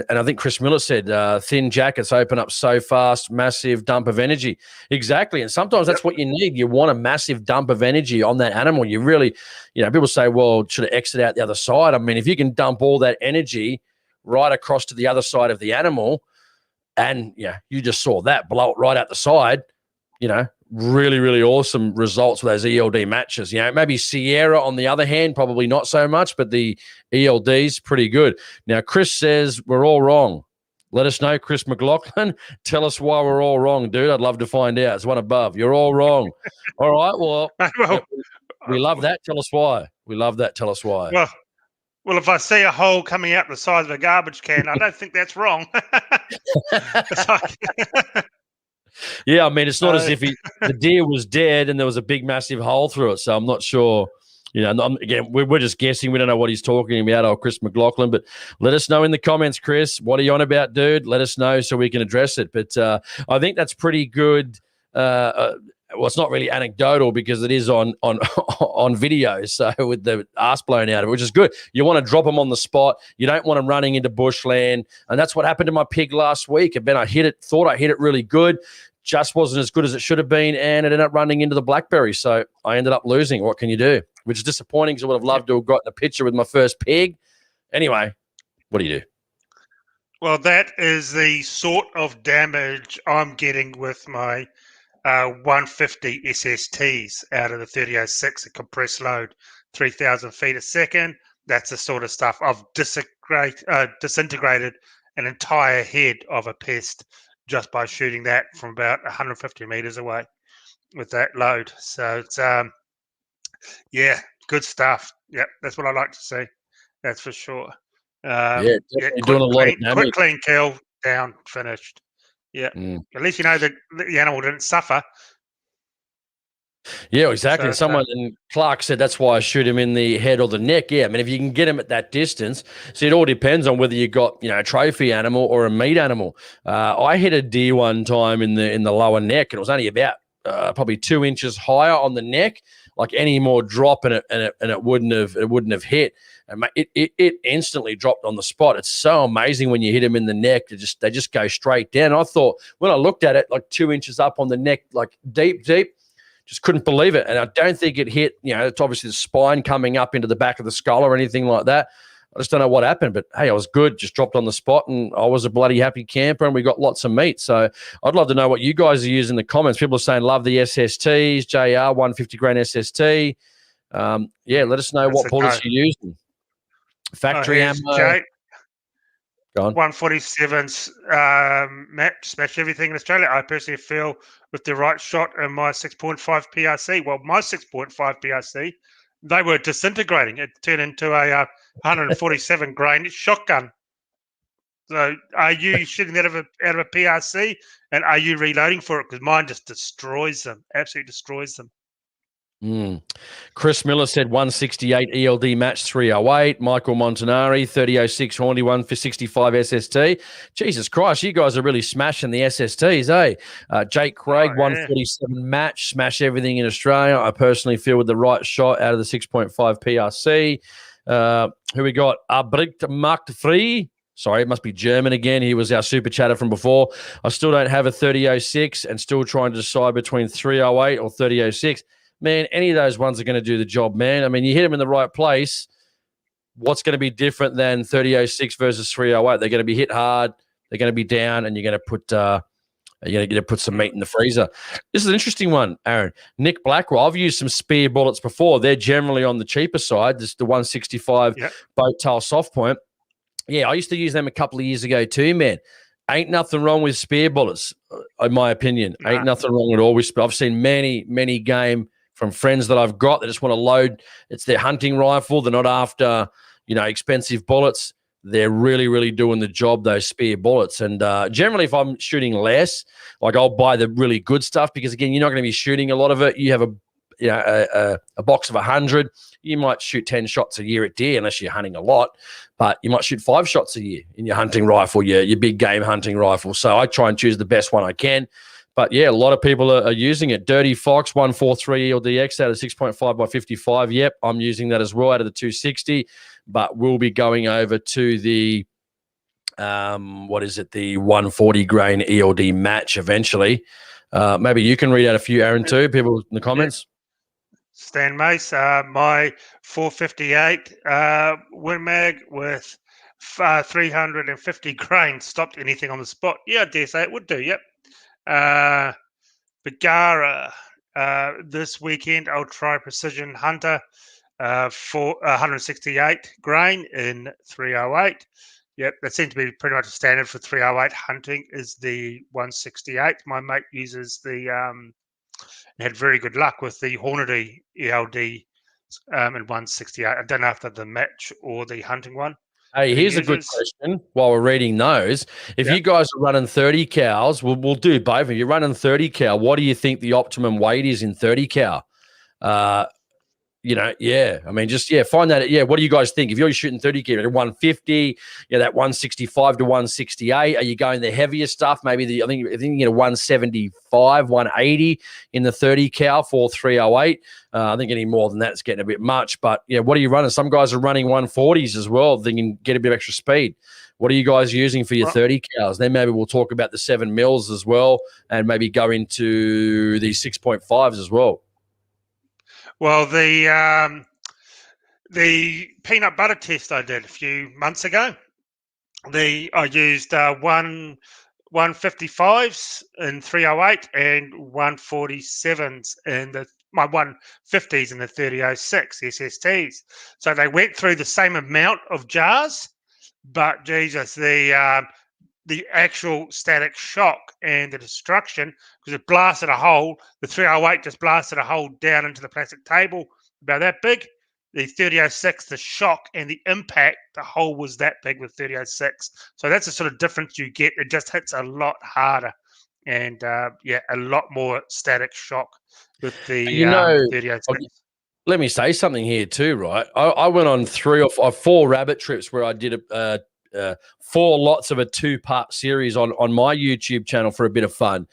and I think Chris Miller said, thin jackets open up so fast, massive dump of energy. Exactly. And sometimes that's what you need. You want a massive dump of energy on that animal. You really, people say, well, should it exit out the other side? I mean, if you can dump all that energy right across to the other side of the animal and, you just saw that blow it right out the side, really, really awesome results with those ELD matches. Maybe Sierra, on the other hand, probably not so much, but the ELD's pretty good. Now, Chris says we're all wrong. Let us know, Chris McLaughlin. Tell us why we're all wrong, dude. I'd love to find out. It's one above. You're all wrong. All right, well, we love that. Tell us why. We love that. Tell us why. Well, if I see a hole coming out the side of a garbage can, I don't think that's wrong. Yeah, I mean, it's not as if the deer was dead and there was a big, massive hole through it. So I'm not sure. Again, we're just guessing. We don't know what he's talking about, Chris McLaughlin. But let us know in the comments, Chris. What are you on about, dude? Let us know so we can address it. But I think that's pretty good. Well, it's not really anecdotal because it is on video. So with the arse blown out of it, which is good. You want to drop them on the spot. You don't want them running into bushland. And that's what happened to my pig last week. And then thought I hit it really good. Just wasn't as good as it should have been. And it ended up running into the blackberry. So I ended up losing. What can you do? Which is disappointing because I would have loved to have gotten a picture with my first pig. Anyway, what do you do? Well, that is the sort of damage I'm getting with my 150 SSTs out of the 3006, a compressed load, 3,000 feet a second. That's the sort of stuff I've disintegrated an entire head of a pest just by shooting that from about 150 meters away with that load. So it's, good stuff. Yep, that's what I like to see. That's for sure. Doing a lot of damage. Quick, clean kill, down, finished. Yeah. At least you know that the animal didn't suffer. Yeah, exactly. So, Someone and Clark said that's why I shoot him in the head or the neck. Yeah, I mean, if you can get him at that distance, see, it all depends on whether you got a trophy animal or a meat animal. I hit a deer one time in the lower neck, and it was only about probably 2 inches higher on the neck. Like any more drop, and it wouldn't have hit. And it instantly dropped on the spot. It's so amazing when you hit them in the neck. They just go straight down. I thought when I looked at it, like 2 inches up on the neck, like deep. Just couldn't believe it. And I don't think it hit, it's obviously the spine coming up into the back of the skull or anything like that. I just don't know what happened, but hey, I was good. Just dropped on the spot, and I was a bloody happy camper, and we got lots of meat. So I'd love to know what you guys are using in the comments. People are saying love the SSTs, JR 150 grain SST. Let us know what bullets you're using. Factory ammo. Jake. Go on. 147's match, smash everything in Australia. I personally feel with the right shot and my 6.5 PRC, well, my 6.5 PRC, they were disintegrating. It turned into a 147 grain shotgun. So are you shooting that out of a PRC, and are you reloading for it? Because mine just destroys them, absolutely destroys them. Chris Miller said 168 ELD match 308. Michael Montanari 3006 Horndy 165 SST. Jesus Christ, you guys are really smashing the SSTs, eh? Jake Craig 147 match, smash everything in Australia. I personally feel with the right shot out of the 6.5 PRC. Who we got? Abricht Mark 3. Sorry, it must be German again. He was our super chatter from before. I still don't have a 3006 and still trying to decide between 308 or 3006. Man, any of those ones are going to do the job, man. I mean, you hit them in the right place. What's going to be different than 3006 versus 308? They're going to be hit hard. They're going to be down, and you're going to put some meat in the freezer. This is an interesting one, Aaron. Nick Blackwell. I've used some spear bullets before. They're generally on the cheaper side. This is the 165 boat tail soft point. Yeah, I used to use them a couple of years ago too, man. Ain't nothing wrong with spear bullets, in my opinion. Nah. Ain't nothing wrong at all with spear. I've seen many game from friends that I've got that just want to load. It's their hunting rifle. They're not after, expensive bullets. They're really doing the job, those spear bullets. And generally, if I'm shooting less, like I'll buy the really good stuff because, again, you're not going to be shooting a lot of it. You have a box of 100. You might shoot 10 shots a year at deer unless you're hunting a lot, but you might shoot 5 shots a year in your hunting rifle, your big game hunting rifle. So I try and choose the best one I can. But, yeah, a lot of people are using it. Dirty Fox 143 ELDX out of 6.5 by 55. Yep, I'm using that as well out of the 260. But we'll be going over to the, the 140 grain ELD match eventually. Maybe you can read out a few, Aaron, too, people in the comments. Stan Mace, my 458 Win Mag with 350 grain stopped anything on the spot. Yeah, I dare say it would do, yep. Bagara, this weekend I'll try Precision Hunter for 168 grain in 308. Yep, that seems to be pretty much a standard for 308 hunting is the 168. My mate uses the had very good luck with the Hornady ELD in 168. I don't know if they're the match or the hunting one. Hey, here's a good question while we're reading those. If you guys are running 30 cows, we'll do both. If you're running 30 cow, what do you think the optimum weight is in 30 cow? I mean, find that. Yeah, what do you guys think? If you're shooting 30 cow at 150, that 165 to 168, are you going the heavier stuff? Maybe I think you get a 175, 180 in the 30 cow for 308. I think any more than that is getting a bit much. But what are you running? Some guys are running 140s as well. They can get a bit of extra speed. What are you guys using for your 30 cows? Then maybe we'll talk about the 7 mils as well, and maybe go into the 6.5s as well. Well, the peanut butter test I did a few months ago, I used 155s in 308 and 147s in my 150s in the 3006 SSTs. So they went through the same amount of jars, but Jesus, the actual static shock and the destruction, because it blasted a hole. The 308 just blasted a hole down into the plastic table about that big. The 3006, the shock and the impact, the hole was that big with 3006. So that's the sort of difference you get. It just hits a lot harder. and a lot more static shock with the You know, 3006. let me say something here too, right? I went on 4 rabbit trips where I did 4 lots of a 2-part series on my YouTube channel for a bit of fun.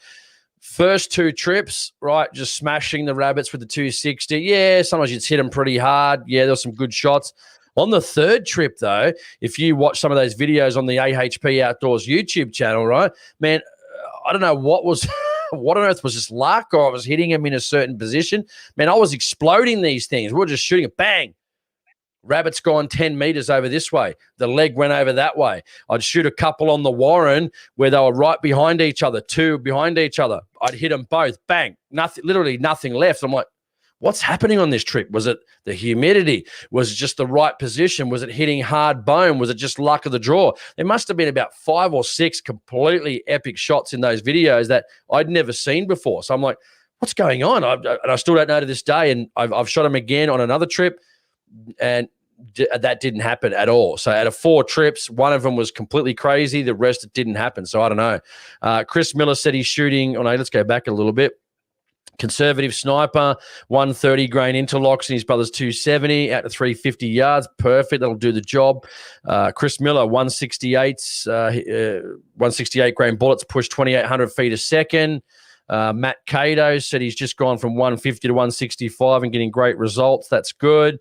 First 2 trips, right, just smashing the rabbits with the 260. Yeah, sometimes you'd hit them pretty hard. Yeah, there were some good shots. On the 3rd trip, though, if you watch some of those videos on the AHP Outdoors YouTube channel, right, man, I don't know what was what on earth was just luck, or I was hitting them in a certain position. Man, I was exploding these things. We were just shooting it, bang. Rabbit's gone 10 meters over this way. The leg went over that way. I'd shoot a couple on the Warren where they were right behind each other, 2 behind each other. I'd hit them both, bang, nothing, literally nothing left. I'm like, what's happening on this trip? Was it the humidity? Was it just the right position? Was it hitting hard bone? Was it just luck of the draw? There must have been about 5 or 6 completely epic shots in those videos that I'd never seen before. So I'm like, what's going on? And I still don't know to this day. And I've shot them again on another trip, and that didn't happen at all. So out of 4 trips, one of them was completely crazy. The rest, it didn't happen. So I don't know. Chris Miller said he's shooting. Oh, no, let's go back a little bit. Conservative sniper, 130 grain interlocks in his brother's 270 out to 350 yards. Perfect. That'll do the job. Chris Miller, 168 grain bullets, push 2,800 feet a second. Matt Cato said he's just gone from 150 to 165 and getting great results. That's good.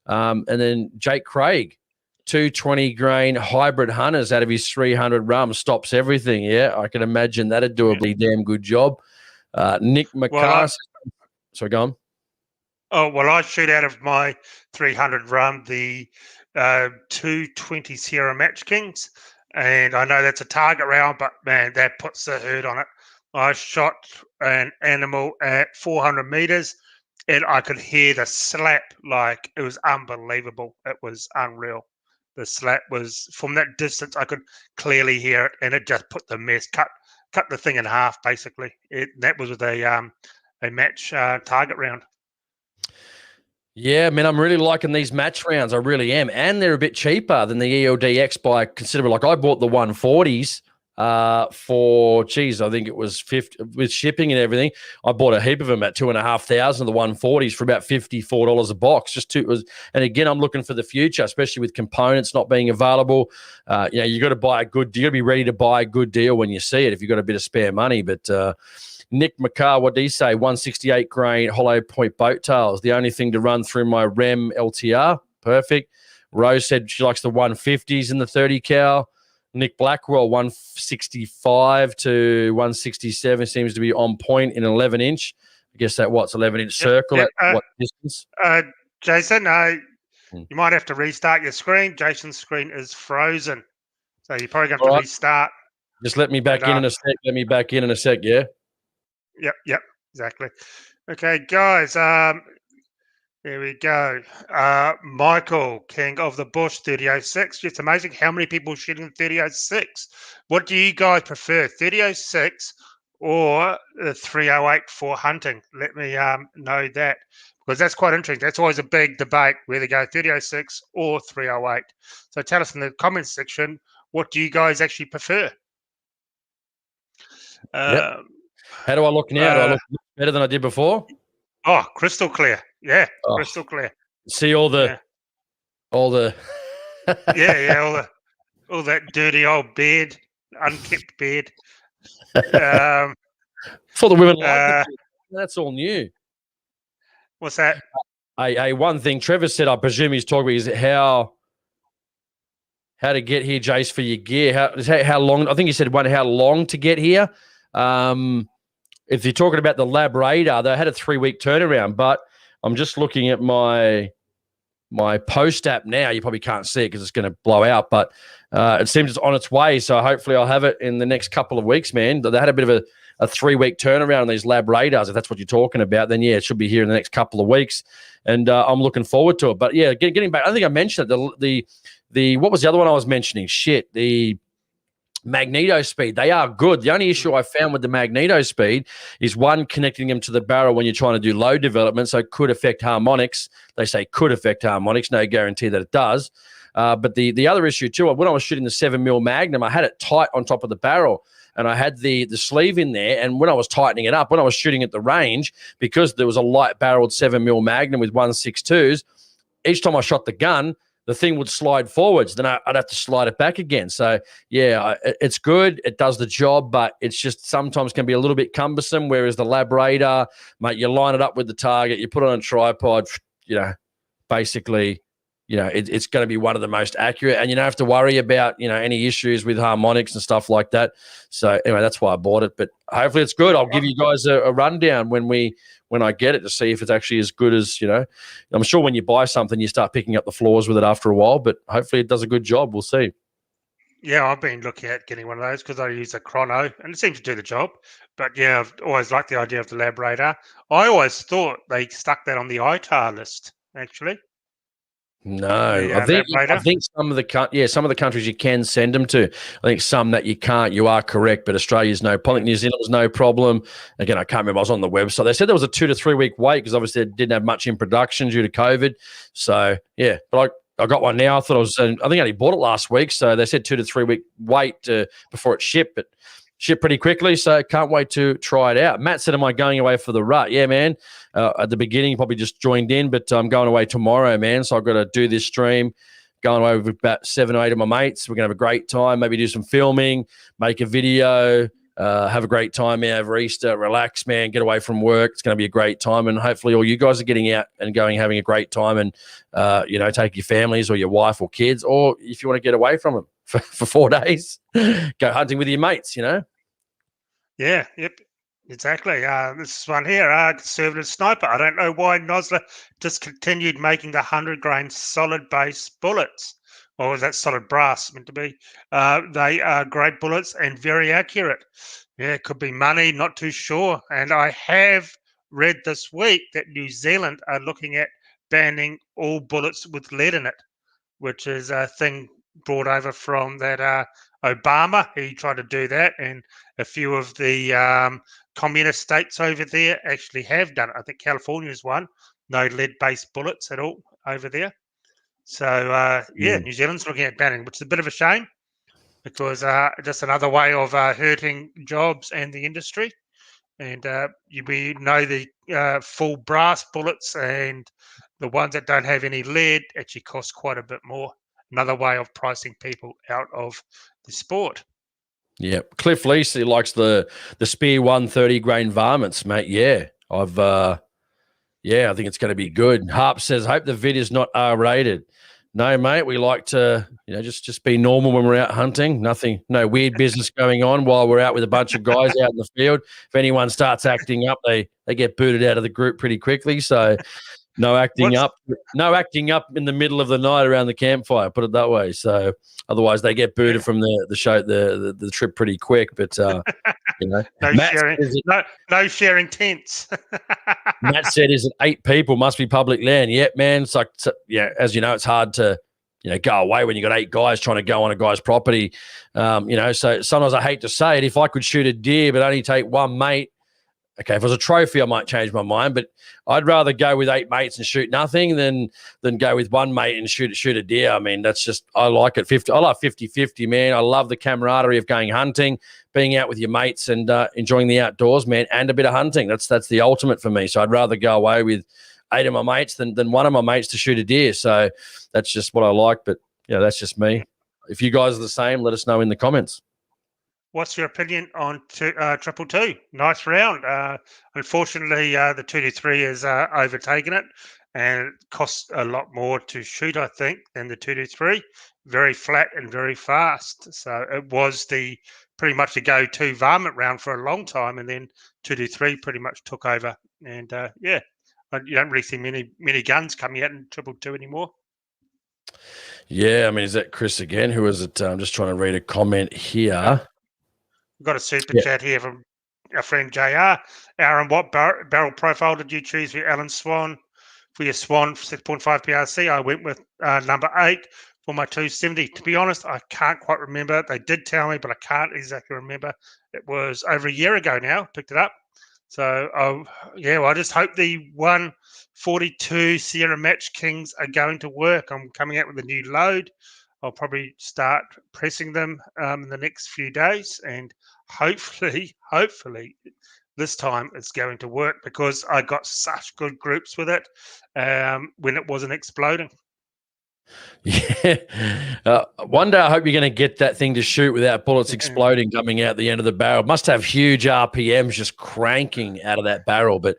And then Jake Craig, 220 grain hybrid hunters out of his 300 rum, stops everything. Yeah, I can imagine that'd do a pretty damn good job. Nick McCarthy. Sorry, go on. Oh, well, I shoot out of my 300 rum the 220 Sierra Match Kings, and I know that's a target round, but man, that puts the hurt on it. I shot an animal at 400 meters, and I could hear the slap like it was unbelievable. It was unreal. The slap was from that distance. I could clearly hear it, and it just put the mess, cut the thing in half, basically. That was with a match target round. Yeah, man, I'm really liking these match rounds. I really am. And they're a bit cheaper than the ELDX by considerable. Like I bought the 140s for, geez, I think it was 50 with shipping and everything. I bought a heap of them at $2,500 of the 140s for about $54 a box. And again, I'm looking for the future, especially with components not being available. You got to buy you got to be ready to buy a good deal when you see it if you've got a bit of spare money. But Nick McCarr, what did he say? 168 grain hollow point boat tails. The only thing to run through my REM LTR. Perfect. Rose said she likes the 150s in the 30 cal. Nick Blackwell, 165 to 167 seems to be on point in an 11-inch. I guess that what's 11-inch circle at what distance? Jason, you might have to restart your screen. Jason's screen is frozen, so you're probably going to have to restart. Just let me back in a sec. Let me back in a sec, yeah? Yep, exactly. Okay, guys, there we go. Michael, King of the Bush, 3006. It's amazing how many people shooting 3006. What do you guys prefer, 3006 or the 308 for hunting? Let me know that, because that's quite interesting. That's always a big debate, whether go 3006 or 308. So tell us in the comments section, what do you guys actually prefer? Yep. How do I look now? Do I look better than I did before? Oh, crystal clear. Yeah, crystal clear. See all the all that dirty old beard, unkept beard. For the women like it. That's all new. What's that? One thing Trevor said, I presume he's talking about, is how to get here, Jace, for your gear. How long? I think he said how long to get here. If you're talking about the lab radar, they had a 3-week turnaround, but I'm just looking at my post app now. You probably can't see it because it's going to blow out, but it seems it's on its way. So hopefully I'll have it in the next couple of weeks, man. They had a bit of a 3-week turnaround on these lab radars. If that's what you're talking about, then yeah, it should be here in the next couple of weeks. And I'm looking forward to it. But yeah, getting back, I think I mentioned it, the what was the other one I was mentioning? The magneto speed. They are good. The only issue I found with the magneto speed is, one, connecting them to the barrel when you're trying to do low development, so it could affect harmonics. They say could affect harmonics. No guarantee that it does. But the other issue too, when I was shooting the 7mm Magnum, I had it tight on top of the barrel. And I had the sleeve in there, and when I was tightening it up, when I was shooting at the range, because there was a light-barreled 7mm Magnum with 1.62s, each time I shot the gun, the thing would slide forwards. Then I'd have to slide it back again. So, yeah, it's good. It does the job, but it's just sometimes can be a little bit cumbersome, whereas the Lab Radar, mate, you line it up with the target, you put it on a tripod, basically – it's going to be one of the most accurate, and you don't have to worry about, any issues with harmonics and stuff like that. So anyway, that's why I bought it, but hopefully it's good. I'll give you guys a rundown when I get it to see if it's actually as good as, I'm sure when you buy something, you start picking up the flaws with it after a while, but hopefully it does a good job. We'll see. Yeah, I've been looking at getting one of those because I use a chrono and it seems to do the job. But yeah, I've always liked the idea of the Lab Radar. I always thought they stuck that on the ITAR list, actually. No, I think some of the countries you can send them to. I think some that you can't. You are correct, but Australia's no problem. New Zealand was no problem. Again, I can't remember. I was on the website. They said there was a 2 to 3 week wait because obviously it didn't have much in production due to COVID. So yeah, but I got one now. I think I only bought it last week. So they said 2 to 3 week wait before it shipped, but shipped pretty quickly. So can't wait to try it out. Matt said, "Am I going away for the rut?" Yeah, man. At the beginning, probably just joined in, but I'm going away tomorrow, man. So I've got to do this stream, going away with about 7 or 8 of my mates. We're going to have a great time, maybe do some filming, make a video, have a great time over Easter, relax, man, get away from work. It's going to be a great time. And hopefully all you guys are getting out and having a great time and, take your families or your wife or kids, or if you want to get away from them for 4 days, go hunting with your mates, Yeah, yep. Exactly. This one here, conservative sniper. I don't know why Nosler discontinued making the 100-grain solid base bullets. Or was that solid brass meant to be? They are great bullets and very accurate. Yeah, it could be money, not too sure. And I have read this week that New Zealand are looking at banning all bullets with lead in it, which is a thing brought over from that Obama. He tried to do that, and a few of the communist states over there actually have done it. I think California is one. No lead-based bullets at all over there. So, New Zealand's looking at banning, which is a bit of a shame because just another way of hurting jobs and the industry. And we know the full brass bullets and the ones that don't have any lead actually cost quite a bit more. Another way of pricing people out of the sport. Yeah, Cliff Leasley likes the Spear 130-grain varmints, mate. Yeah, I think it's going to be good. Harp says, "Hope the vid is not R-rated." No, mate, we like to, just be normal when we're out hunting. No weird business going on while we're out with a bunch of guys out in the field. If anyone starts acting up, they get booted out of the group pretty quickly. So no acting up in the middle of the night around the campfire, put it that way. So otherwise they get booted from the show, the trip pretty quick. But no sharing tents. Matt said, "Is it 8 people? Must be public land." Yep, man. It's like, as you know, it's hard to go away when you got 8 guys trying to go on a guy's property. So sometimes I hate to say it, if I could shoot a deer but only take one mate. Okay, if it was a trophy, I might change my mind, but I'd rather go with 8 mates and shoot nothing than go with one mate and shoot a deer. I mean, that's just, I like it. I love 50-50, man. I love the camaraderie of going hunting, being out with your mates and enjoying the outdoors, man, and a bit of hunting. That's the ultimate for me. So I'd rather go away with 8 of my mates than one of my mates to shoot a deer. So that's just what I like, but that's just me. If you guys are the same, let us know in the comments. What's your opinion on 222? Nice round. Unfortunately, the 223 has overtaken it, and it costs a lot more to shoot, I think, than the 223. Very flat and very fast. So it was pretty much the go-to varmint round for a long time, and then 223 pretty much took over. And you don't really see many guns coming out in 222 anymore. Yeah, I mean, is that Chris again? Who is it? I'm just trying to read a comment here. We've got a super chat here from our friend JR. Aaron, what barrel profile did you choose for your Allen Swan? For your Swan 6.5 PRC, I went with number 8 for my 270. To be honest, I can't quite remember. They did tell me, but I can't exactly remember. It was over a year ago now. Picked it up. So, I just hope the 142 Sierra Match Kings are going to work. I'm coming out with a new load. I'll probably start pressing them in the next few days, and hopefully, this time it's going to work, because I got such good groups with it when it wasn't exploding. Yeah. One day I hope you're going to get that thing to shoot without bullets exploding coming out the end of the barrel. Must have huge RPMs just cranking out of that barrel. But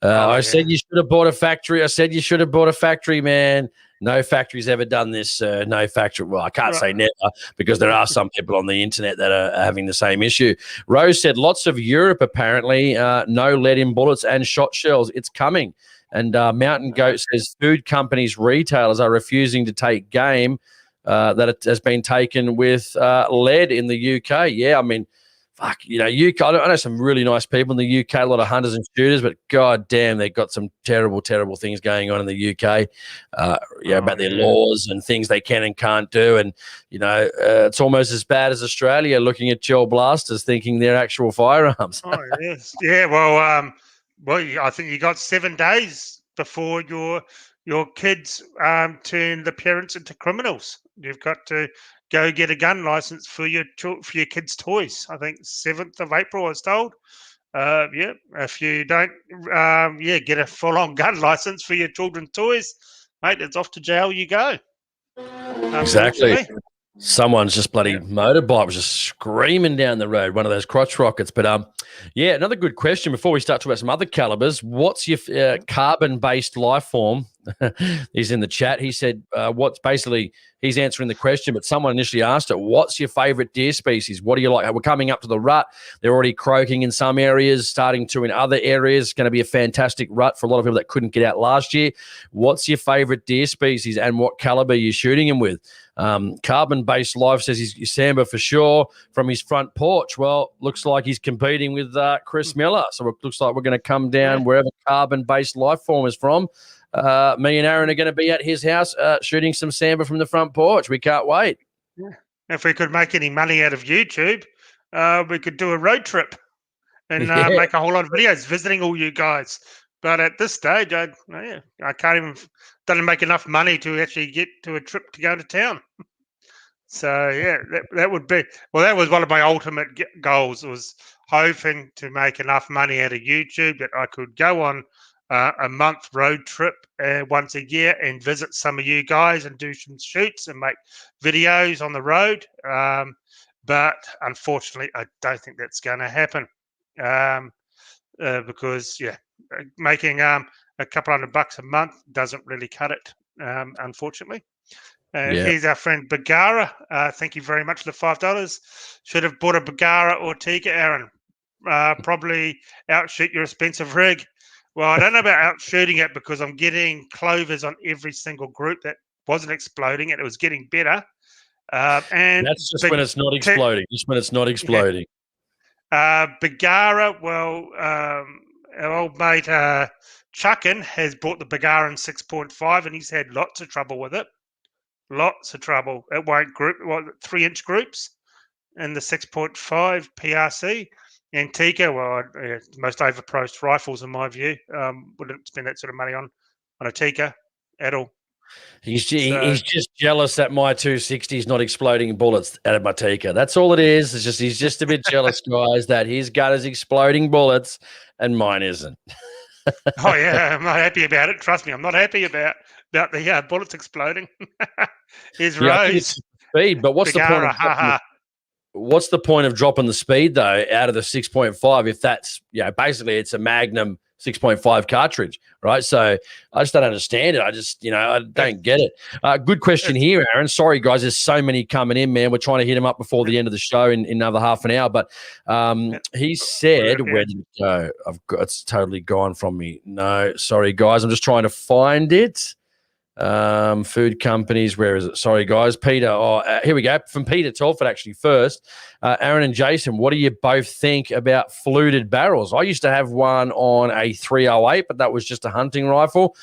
said you should have bought a factory. I said you should have bought a factory, man. No factory's ever done this. No factory. Well, I can't say never, because there are some people on the internet that are having the same issue. Rose said lots of Europe, apparently, no lead in bullets and shot shells. It's coming. And Mountain Goat says food companies, retailers are refusing to take game that it has been taken with lead in the UK. Yeah, I mean, fuck, UK. I know some really nice people in the UK, a lot of hunters and shooters, but god damn, they've got some terrible, terrible things going on in the UK. About their laws and things they can and can't do, and it's almost as bad as Australia looking at gel blasters, thinking they're actual firearms. Oh yes, yeah. Well, I think you got 7 days before your kids turn the parents into criminals. You've got to go get a gun license for your kids' toys. I think 7th of April, I was told. If you don't, get a full-on gun license for your children's toys, mate, it's off to jail you go. Exactly. Someone's just bloody motorbike was just screaming down the road, one of those crotch rockets. But another good question before we start talking about some other calibers. What's your carbon-based life form? He's in the chat. He said, he's answering the question, but someone initially asked it, what's your favorite deer species? What do you like? We're coming up to the rut. They're already croaking in some areas, starting to in other areas. It's going to be a fantastic rut for a lot of people that couldn't get out last year. What's your favorite deer species and what caliber are you shooting him with? Carbon-based life says he's Samba for sure from his front porch. Well, looks like he's competing with Chris Miller. So it looks like we're going to come down wherever carbon-based life form is from. Me and Aaron are going to be at his house shooting some Samba from the front porch. We can't wait. Yeah. If we could make any money out of YouTube, we could do a road trip and make a whole lot of videos visiting all you guys. But at this stage, I can't even doesn't make enough money to actually get to a trip to go to town. So that would be that was one of my ultimate goals, was hoping to make enough money out of YouTube that I could go on a month road trip once a year and visit some of you guys and do some shoots and make videos on the road. But unfortunately, I don't think that's going to happen because making a couple $100 a month doesn't really cut it, unfortunately. Here's our friend Bagara. Thank you very much for the $5. Should have bought a Bagara or Tika, Aaron. Probably outshoot your expensive rig. Well, I don't know about outshooting it, because I'm getting clovers on every single group that wasn't exploding, and it was getting better. And that's just when it's not exploding. Just when it's not exploding. Bagara, our old mate Chuckin has bought the Bagara in 6.5, and he's had lots of trouble with it. Lots of trouble. It won't group 3-inch groups in the 6.5 PRC. Antica, most overpriced rifles in my view. Wouldn't spend that sort of money on a Tika at all. He's just jealous that my 260 is not exploding bullets out of my Tika. That's all it is. He's just a bit jealous, guys, that his gun is exploding bullets and mine isn't. Oh yeah, I'm not happy about it. Trust me, I'm not happy about the bullets exploding. Here's Rose. Speed, but what's Bagara, the point? What's the point of dropping the speed though out of the 6.5 if that's basically it's a Magnum 6.5 cartridge, right? So I just don't understand it. I don't get it. Good question here, Aaron. Sorry guys, there's so many coming in, man. We're trying to hit them up before the end of the show in another half an hour. But he said, where did it go? It's totally gone from me. No, sorry guys, I'm just trying to find it. Food companies, where is it? Sorry guys, Peter. Here we go. From Peter Telford actually first. Aaron and Jason, what do you both think about fluted barrels? I used to have one on a 308, but that was just a hunting rifle.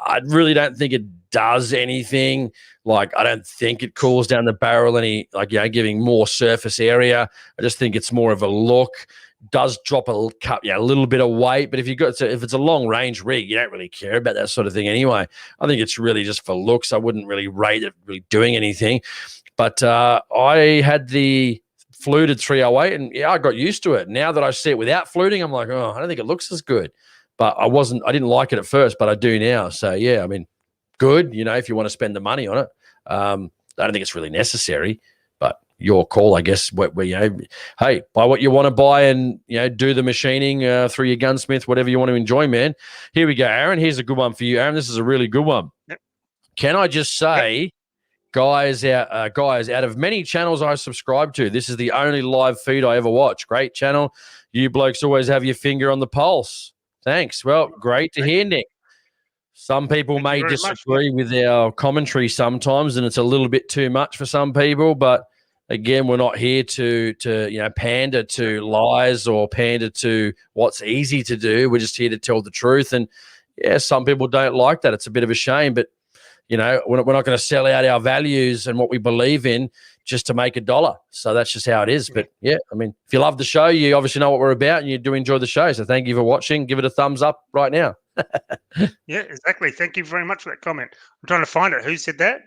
I really don't think it does anything. Like, I don't think it cools down the barrel any, giving more surface area. I just think it's more of a look. does drop a little bit of weight. But if it's a long range rig, you don't really care about that sort of thing anyway. I think it's really just for looks. I wouldn't really rate it really doing anything. But I had the fluted 308, and I got used to it. Now that I see it without fluting, I'm like, I don't think it looks as good. But I didn't like it at first, but I do now. So yeah, I mean, good, if you want to spend the money on it. I don't think it's really necessary, but your call, I guess, where hey, buy what you want to buy and, do the machining through your gunsmith, whatever you want to enjoy, man. Here we go, Aaron. Here's a good one for you, Aaron. This is a really good one. Yep. Can I just say, guys, out of many channels I subscribe to, this is the only live feed I ever watch. Great channel. You blokes always have your finger on the pulse. Thanks. Well, great to hear, Nick. Some people may disagree with our commentary sometimes, and it's a little bit too much for some people. But again, we're not here to pander to lies or pander to what's easy to do. We're just here to tell the truth. And yeah, some people don't like that. It's a bit of a shame, but we're not going to sell out our values and what we believe in just to make $1. So that's just how it is. But yeah, I mean, if you love the show, you obviously know what we're about and you do enjoy the show. So thank you for watching. Give it a thumbs up right now. Yeah, exactly. Thank you very much for that comment. I'm trying to find it. Who said that?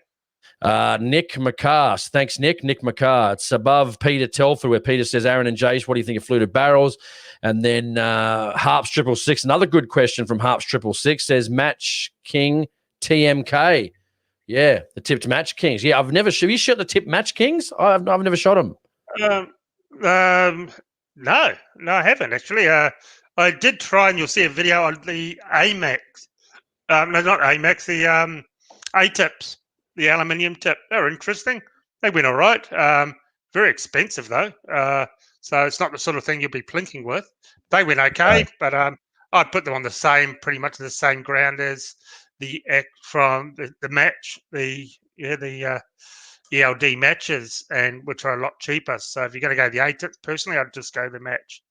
Nick McCarr. Thanks, Nick. Nick McCarr. It's above Peter Telford, where Peter says, Aaron and Jace, what do you think of fluted barrels? And then Harps 666, another good question from Harps 666, says Match King TMK. Yeah, the tipped Match Kings. Yeah, have you shot the tipped Match Kings? I've never shot them. No, I haven't actually. I did try, and you'll see a video on the AMAX. No, not AMAX, the A-tips, the aluminium tip. They're interesting. They went all right. Very expensive, though. So it's not the sort of thing you'll be plinking with. They went okay, but I'd put them on pretty much the same ground as the from the match, the ELD matches, and which are a lot cheaper. So if you're going to go the A-tips, personally, I'd just go the match.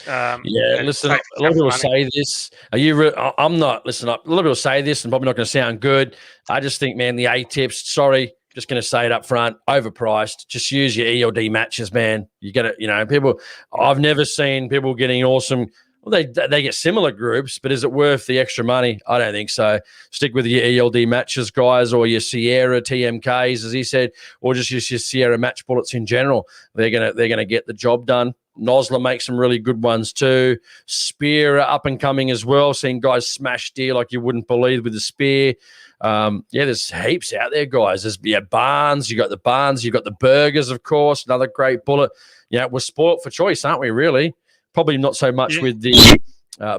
Listen, a lot of people say this. I'm not. Listen, a lot of people say this, and probably not going to sound good. I just think, man, the A-tips. Sorry, just going to say it up front. Overpriced. Just use your ELD matches, man. You get it. People. I've never seen people getting awesome. Well, they get similar groups, but is it worth the extra money? I don't think so. Stick with your ELD matches, guys, or your Sierra TMKs, as he said, or just use your Sierra match bullets in general. They're gonna get the job done. Nosler makes some really good ones too. Spear up and coming as well. Seeing guys smash deer like you wouldn't believe with the spear. There's heaps out there, guys. There's Barnes. You got the Barnes. You got the Burgers, of course. Another great bullet. We're spoilt for choice, aren't we? Really. Probably not so much with the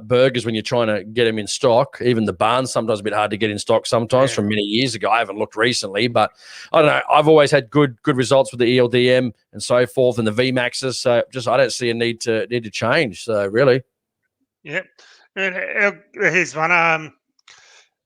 Burgers when you're trying to get them in stock. Even the Barnes sometimes a bit hard to get in stock sometimes from many years ago. I haven't looked recently, but I don't know. I've always had good results with the ELDM and so forth and the VMAXs. So I don't see a need to change. So really. Yeah. Here's one.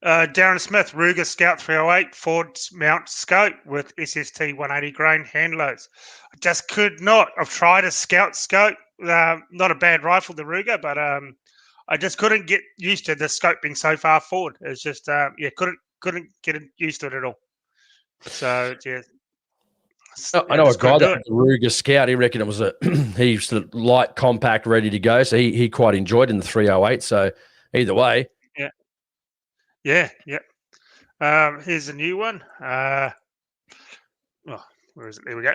Darren Smith, Ruger Scout 308, Ford mount scope with SST 180 grain handlers. I just could not. I've tried a Scout scope. Not a bad rifle, the Ruger, but I just couldn't get used to the scope being so far forward. It's just couldn't get used to it at all. So yeah, I know a guy that the Ruger Scout. He reckoned it was he's light, compact, ready to go. So he quite enjoyed it in the 308. So either way, yeah. Here's a new one. Where is it? There we go.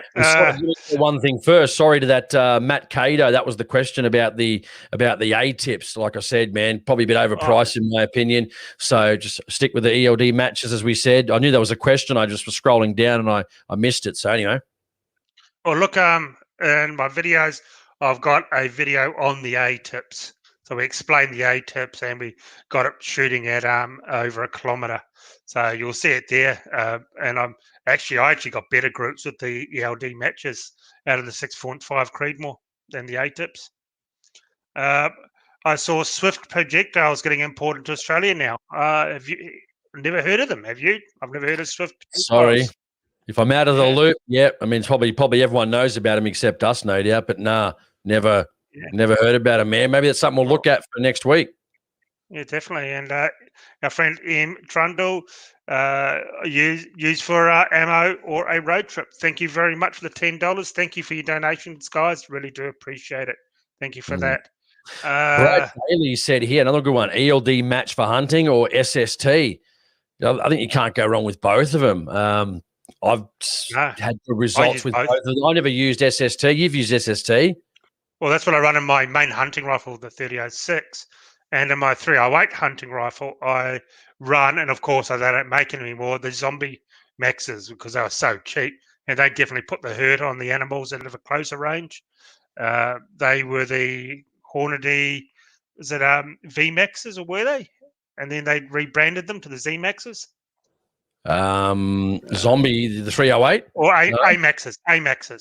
One thing first. Sorry to that Matt Cato. That was the question about the A-tips. Like I said, man, probably a bit overpriced in my opinion. So just stick with the ELD matches, as we said. I knew there was a question. I just was scrolling down and I missed it. So anyway. Well, look, in my videos, I've got a video on the A-tips. So we explained the A-tips and we got it shooting at over 1 kilometre. So you'll see it there. And I actually got better groups with the ELD matches out of the 6.5 Creedmoor than the A-tips. I saw Swift projectiles getting imported to Australia now. Have you never heard of them? Have you? I've never heard of Swift projectiles. Sorry. If I'm out of the loop, yeah. I mean, probably everyone knows about them except us, no doubt. But never heard about them, man. Maybe that's something we'll look at for next week. Yeah, definitely. And our friend M. Trundle, used for ammo or a road trip. Thank you very much for the $10. Thank you for your donations, guys. Really do appreciate it. Thank you for that. Brad Bailey said here, another good one, ELD match for hunting or SST? I think you can't go wrong with both of them. I've had good results with both of them. I never used SST. You've used SST. Well, that's what I run in my main hunting rifle, the 3006. And in my 308 hunting rifle, I run, and of course, they don't make it anymore, the zombie maxes, because they were so cheap. And they definitely put the hurt on the animals that live at closer range. They were the Hornady, is it V Maxes, or were they? And then they rebranded them to the Z Maxes. Zombie, the 308 or AMAXes. AMAX,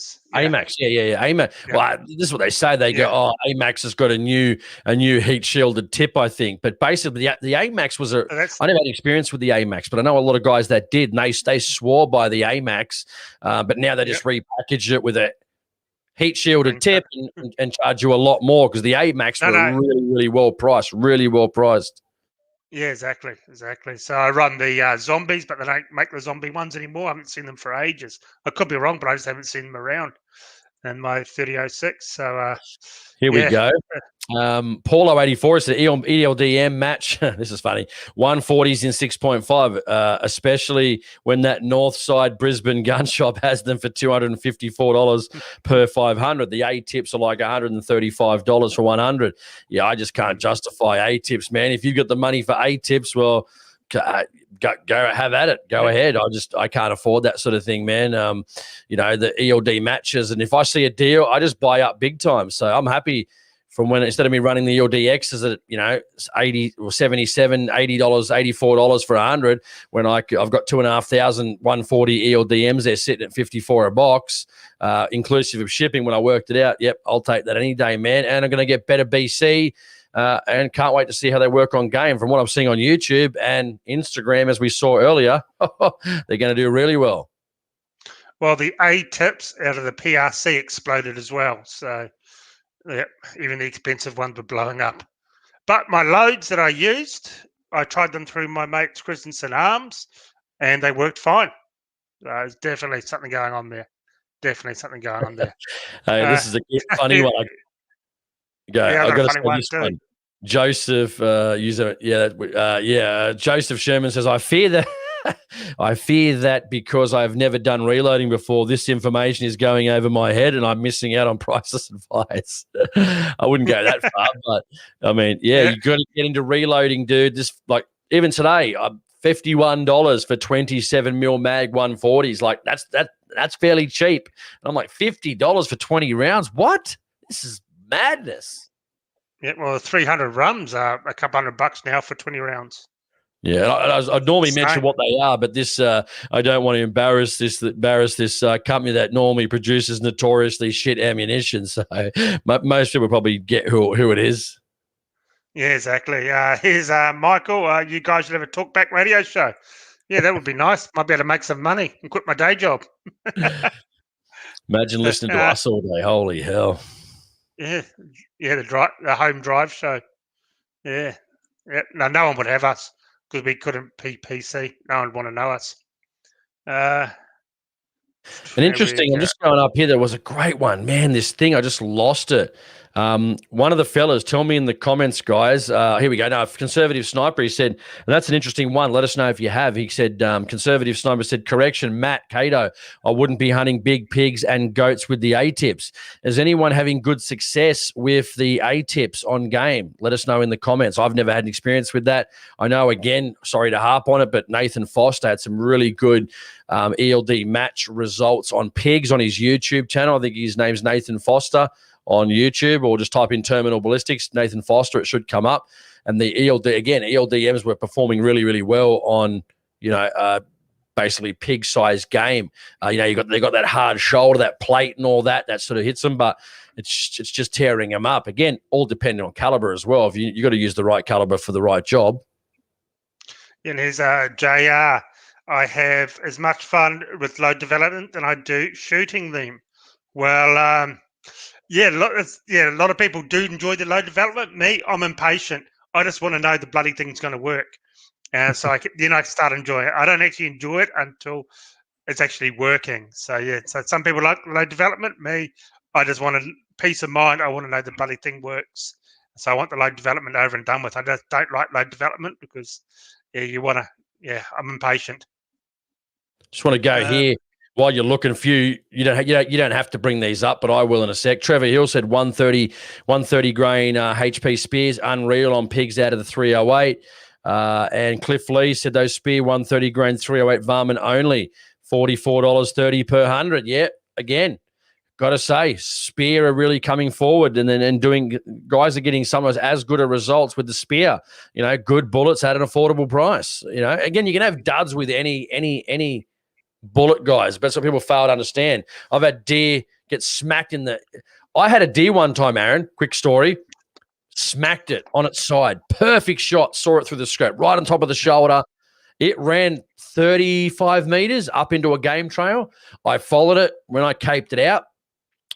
yeah. AMAX. Yeah. Well, this is what they say. They go, "Oh, AMAX has got a new heat shielded tip," I think. But basically, the AMAX was I never had experience with the AMAX, but I know a lot of guys that did. And they swore by the AMAX, but now they just repackaged it with a heat shielded tip and charge you a lot more, because the AMAX were really well priced. Yeah, exactly. So I run the zombies, but they don't make the zombie ones anymore. I haven't seen them for ages. I could be wrong, but I just haven't seen them around in my 3006. So here we go. Paulo 84 is the ELDM match. This is funny. 140s in 6.5, especially when that Northside Brisbane gun shop has them for $254 per 500. The A tips are like $135 for 100. Yeah, I just can't justify A tips, man. If you've got the money for A tips, well, go have at it. Go ahead. I can't afford that sort of thing, man. The ELD matches, and if I see a deal, I just buy up big time. So I'm happy from when, instead of me running the ELDXs at $80 or $77, $80, $84 for 100, when I've got 2,500 140 ELDMs, they're sitting at $54 a box, inclusive of shipping. When I worked it out, yep, I'll take that any day, man. And I'm going to get better BC. And can't wait to see how they work on game. From what I'm seeing on YouTube and Instagram, as we saw earlier, they're going to do really well. Well, the A tips out of the PRC exploded as well. So, yeah, even the expensive ones were blowing up. But my loads that I used, I tried them through my mate's Christensen Arms, and they worked fine. There's definitely something going on there. Hey, this is a funny one. I got to say this one. Joseph, Joseph Sherman says, I fear that because I've never done reloading before, this information is going over my head and I'm missing out on priceless advice. I wouldn't go that far, but I mean, you got to get into reloading, dude. This, like, even today, $51 for 27 mil mag 140s. Like, that's fairly cheap. And I'm like, $50 for 20 rounds? What? This is madness. Yeah, well, 300 rums are a couple $100 now for 20 rounds. Yeah, I normally mention what they are, but this I don't want to embarrass this company that normally produces notoriously shit ammunition. So most people probably get who it is. Yeah, exactly. Here's Michael. You guys should have a talkback radio show. Yeah, that would be nice. Might be able to make some money and quit my day job. Imagine listening to us all day. Holy hell. Yeah, the home drive show. Yeah. No one would have us because we couldn't PPC. No one would want to know us. And interesting, I'm just going up here. There was a great one. Man, this thing, I just lost it. One of the fellas, tell me in the comments, guys. Here we go. Now, Conservative Sniper, he said, and that's an interesting one. Let us know if you have. He said, Conservative Sniper said, correction, Matt, Cato, I wouldn't be hunting big pigs and goats with the A-tips. Is anyone having good success with the A-tips on game? Let us know in the comments. I've never had an experience with that. I know, again, sorry to harp on it, but Nathan Foster had some really good ELD match results on pigs on his YouTube channel. I think his name's Nathan Foster on YouTube, or just type in Terminal Ballistics, Nathan Foster, it should come up. And the ELDMs were performing really, really well on, basically pig-sized game. They got that hard shoulder, that plate and all that sort of hits them, but it's just tearing them up. Again, all depending on caliber as well. If you got to use the right caliber for the right job. And here's JR. I have as much fun with load development than I do shooting them. Well, a lot of people do enjoy the load development. Me, I'm impatient. I just want to know the bloody thing's going to work. So I start enjoying it. I don't actually enjoy it until it's actually working. So, so some people like load development. Me, I just want to peace of mind, I want to know the bloody thing works. So I want the load development over and done with. I just don't like load development because, you want to. Yeah, I'm impatient. Just want to go here while you're looking. You don't have to bring these up, but I will in a sec. Trevor Hill said 130 grain HP spears, unreal on pigs out of the 308. And Cliff Lee said those spear 130 grain 308 varmint only, $44.30 per 100. Yeah, again, got to say, spear are really coming forward and doing. Guys are getting sometimes as good a results with the spear. Good bullets at an affordable price. Again, you can have duds with any bullet, guys, but some people fail to understand. I've had deer get smacked in the. I had a deer one time, Aaron. Quick story. Smacked it on its side. Perfect shot. Saw it through the scope, right on top of the shoulder. It ran 35 meters up into a game trail. I followed it. When I caped it out,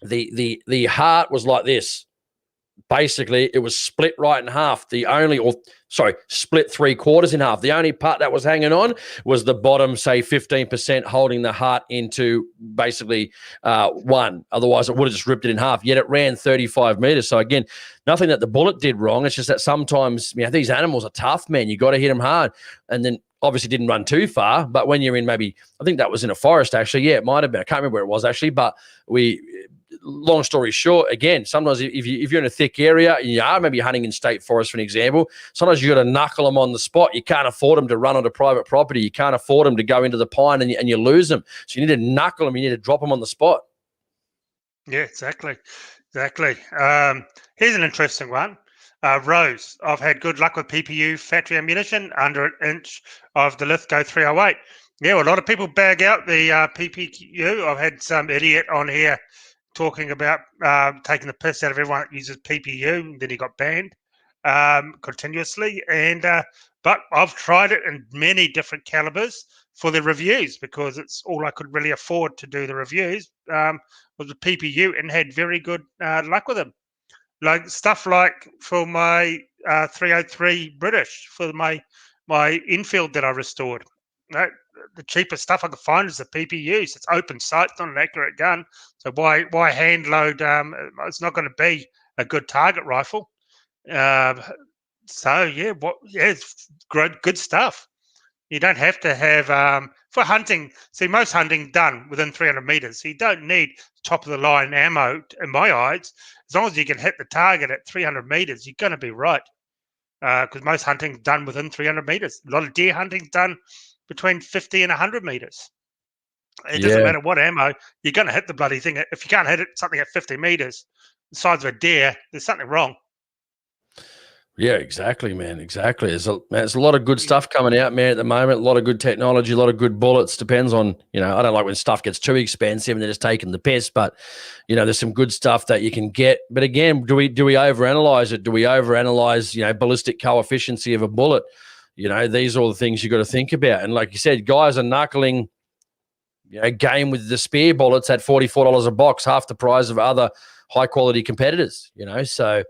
the heart was like this. Basically, it was split right in half. Split 3/4 in half. The only part that was hanging on was the bottom, say 15%, holding the heart into basically one. Otherwise, it would have just ripped it in half. Yet it ran 35 meters. So again, nothing that the bullet did wrong. It's just that sometimes these animals are tough, man. You got to hit them hard. And then obviously didn't run too far. But when you're in I think that was in a forest actually. Yeah, it might have been. I can't remember where it was actually. But long story short, again, sometimes if you're in a thick area, and you are maybe hunting in state forest, for an example, sometimes you got to knuckle them on the spot. You can't afford them to run onto private property. You can't afford them to go into the pine and you lose them. So you need to knuckle them. You need to drop them on the spot. Yeah, exactly. Here's an interesting one. Rose, I've had good luck with PPU factory ammunition under an inch of the Lithgow 308. Yeah, well, a lot of people bag out the PPU. I've had some idiot on here talking about taking the piss out of everyone that uses PPU, and then he got banned continuously. But I've tried it in many different calibers for the reviews because it's all I could really afford to do the reviews was the PPU, and had very good luck with them. Like stuff like for my 303 British for my infield that I restored. The cheapest stuff I could find is the PPU. So it's open sight, it's not an accurate gun. So why hand load? It's not going to be a good target rifle. It's good stuff. You don't have to have for hunting. See, most hunting done within 300 meters. So you don't need top of the line ammo. In my eyes, as long as you can hit the target at 300 meters, you're going to be right. Because most hunting done within 300 meters. A lot of deer hunting done between 50 and 100 meters. It doesn't matter what ammo, you're going to hit the bloody thing. If you can't hit something at 50 meters, the size of a deer, there's something wrong. Yeah, exactly, man. Exactly. There's a lot of good stuff coming out, man, at the moment. A lot of good technology, a lot of good bullets. Depends on, I don't like when stuff gets too expensive and they're just taking the piss, but, there's some good stuff that you can get. But again, do we overanalyze it? Do we overanalyze, ballistic coefficient of a bullet? These are all the things you got to think about. And like you said, guys are knuckling game with the spear bullets at $44 a box, half the price of other high quality competitors, so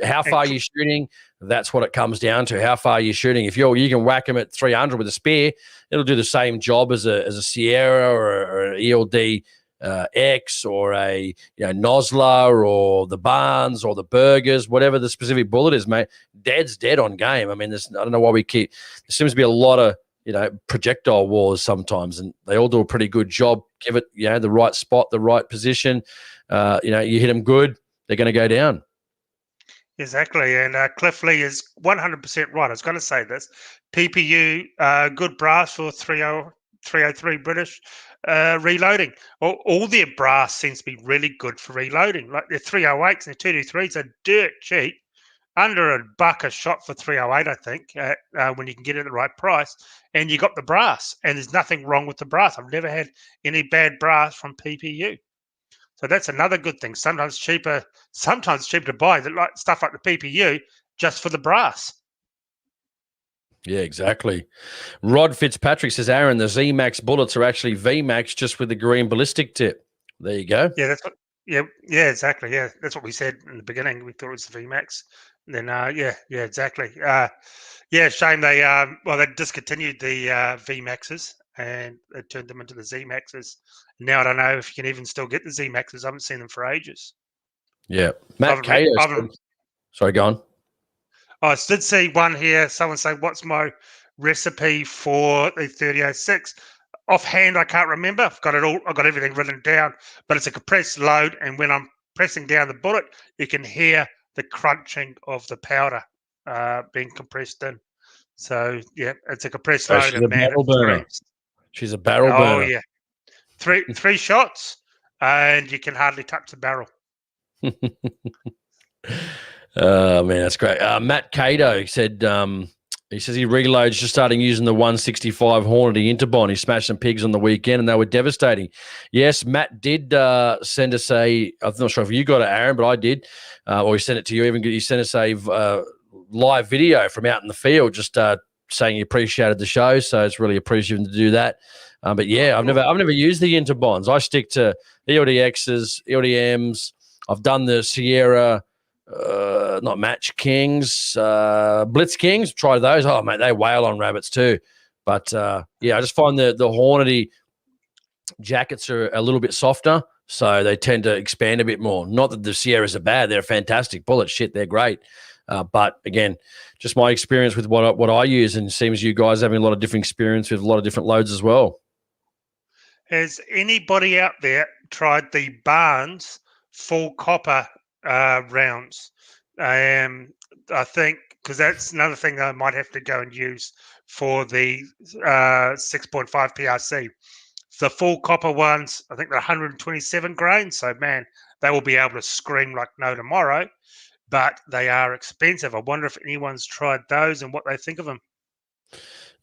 how far you're shooting, that's what it comes down to. How far you're shooting. If you can whack them at 300 with a spear, it'll do the same job as a Sierra or an ELD X or a Nosler or the Barnes or the Burgers, whatever the specific bullet is, mate. Dead's dead on game. I mean, I don't know why there seems to be a lot of projectile wars sometimes, and they all do a pretty good job. Give it the right spot, the right position. You hit them good, they're going to go down. Exactly, and Cliff Lee is 100% right. I was going to say this. PPU, good brass for 303 British reloading. All their brass seems to be really good for reloading. Like their 308s and their 223s are dirt cheap, under $1 a shot for 308, I think, when you can get it at the right price. And you got the brass, and there's nothing wrong with the brass. I've never had any bad brass from PPU. So that's another good thing. Sometimes cheaper to buy stuff like the PPU just for the brass. Yeah, exactly. Rod Fitzpatrick says, Aaron, the Z-Max bullets are actually V-Max just with the green ballistic tip. There you go. Yeah, that's what. Yeah, exactly. Yeah, that's what we said in the beginning. We thought it was the V-Max. And then, exactly. Shame they discontinued the V-Maxes and they turned them into the Z-Maxes. Now I don't know if you can even still get the Z-Maxes. I haven't seen them for ages. Yeah. Matt Cato. Sorry, go on. I did see one here. Someone say, "What's my recipe for the 3006?" Offhand, I can't remember. I've got it all. I've got everything written down. But it's a compressed load, and when I'm pressing down the bullet, you can hear the crunching of the powder being compressed in. So yeah, it's a compressed load, She's a barrel burner. She's a barrel burner. Oh yeah, three shots, and you can hardly touch the barrel. Oh man, that's great. Matt Cato said he says he reloads just starting using the 165 Hornady Interbond. He smashed some pigs on the weekend and they were devastating. Yes, Matt did send us I'm not sure if you got it, Aaron, but I did. Or he sent it to you. Even he sent us a live video from out in the field, just saying he appreciated the show. So it's really appreciative to do that. But yeah, I've never used the Interbonds. I stick to ELDXs, ELDMs. I've done the Sierra. Not Match Kings, Blitz Kings. Try those. Oh, mate, they wail on rabbits too. But yeah, I just find the Hornady jackets are a little bit softer, so they tend to expand a bit more. Not that the Sierras are bad; they're fantastic bullets. Shit, they're great. But again, just my experience with what I use, and it seems you guys having a lot of different experience with a lot of different loads as well. Has anybody out there tried the Barnes full copper rounds? I think because that's another thing that I might have to go and use for the 6.5 PRC. The full copper ones, I think they're 127 grain. So man, they will be able to scream like no tomorrow. But they are expensive. I wonder if anyone's tried those and what they think of them.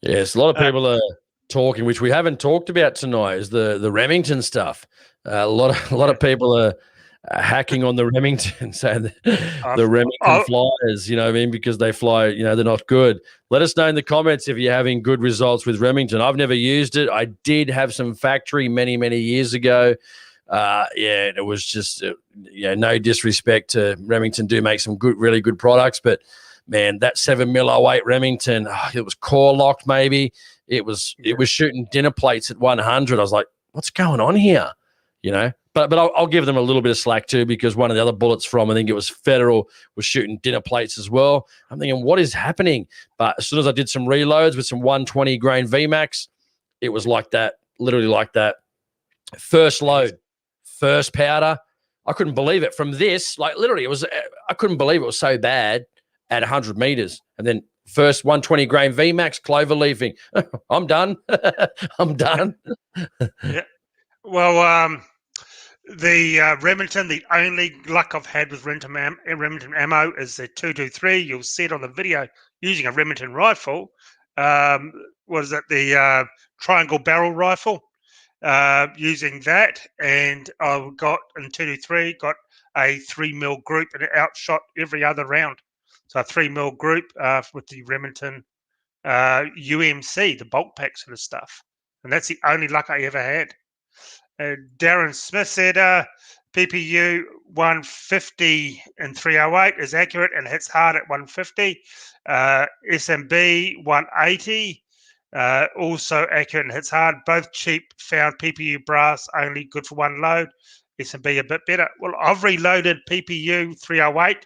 Yes, a lot of people are talking, which we haven't talked about tonight, is the Remington stuff. A lot of people are hacking on the Remington, saying the Remington flyers, you know what I mean, because they fly, you know, they're not good. Let us know in the comments if you're having good results with Remington. I've never used it. I did have some factory many years ago. Yeah, it was just, no disrespect to Remington, do make some really good products, but man, that 7mm 08 Remington, it was core locked maybe. It was shooting dinner plates at 100. I was like, what's going on here? You know, but I'll give them a little bit of slack too, because one of the other bullets from, I think it was Federal, was shooting dinner plates as well. I'm thinking, what is happening? But as soon as I did some reloads with some 120 grain VMAX, it was like that, literally like that. First load, first powder. I couldn't believe it. From this, like literally, I couldn't believe it was so bad at 100 meters. And then first 120 grain VMAX, clover leafing. I'm done. I'm done. Yeah. Well, the Remington, the only luck I've had with Remington ammo is the 223. You'll see it on the video using a Remington rifle. What is it? The triangle barrel rifle. Using that, and I got in 223, got a 3mm group, and it outshot every other round. So a 3mm group with the Remington UMC, the bulk pack sort of stuff. And that's the only luck I ever had. Darren Smith said PPU 150 and 308 is accurate and hits hard at 150. SMB 180 also accurate and hits hard. Both cheap, found PPU brass, only good for one load. SMB a bit better. Well, I've reloaded PPU 308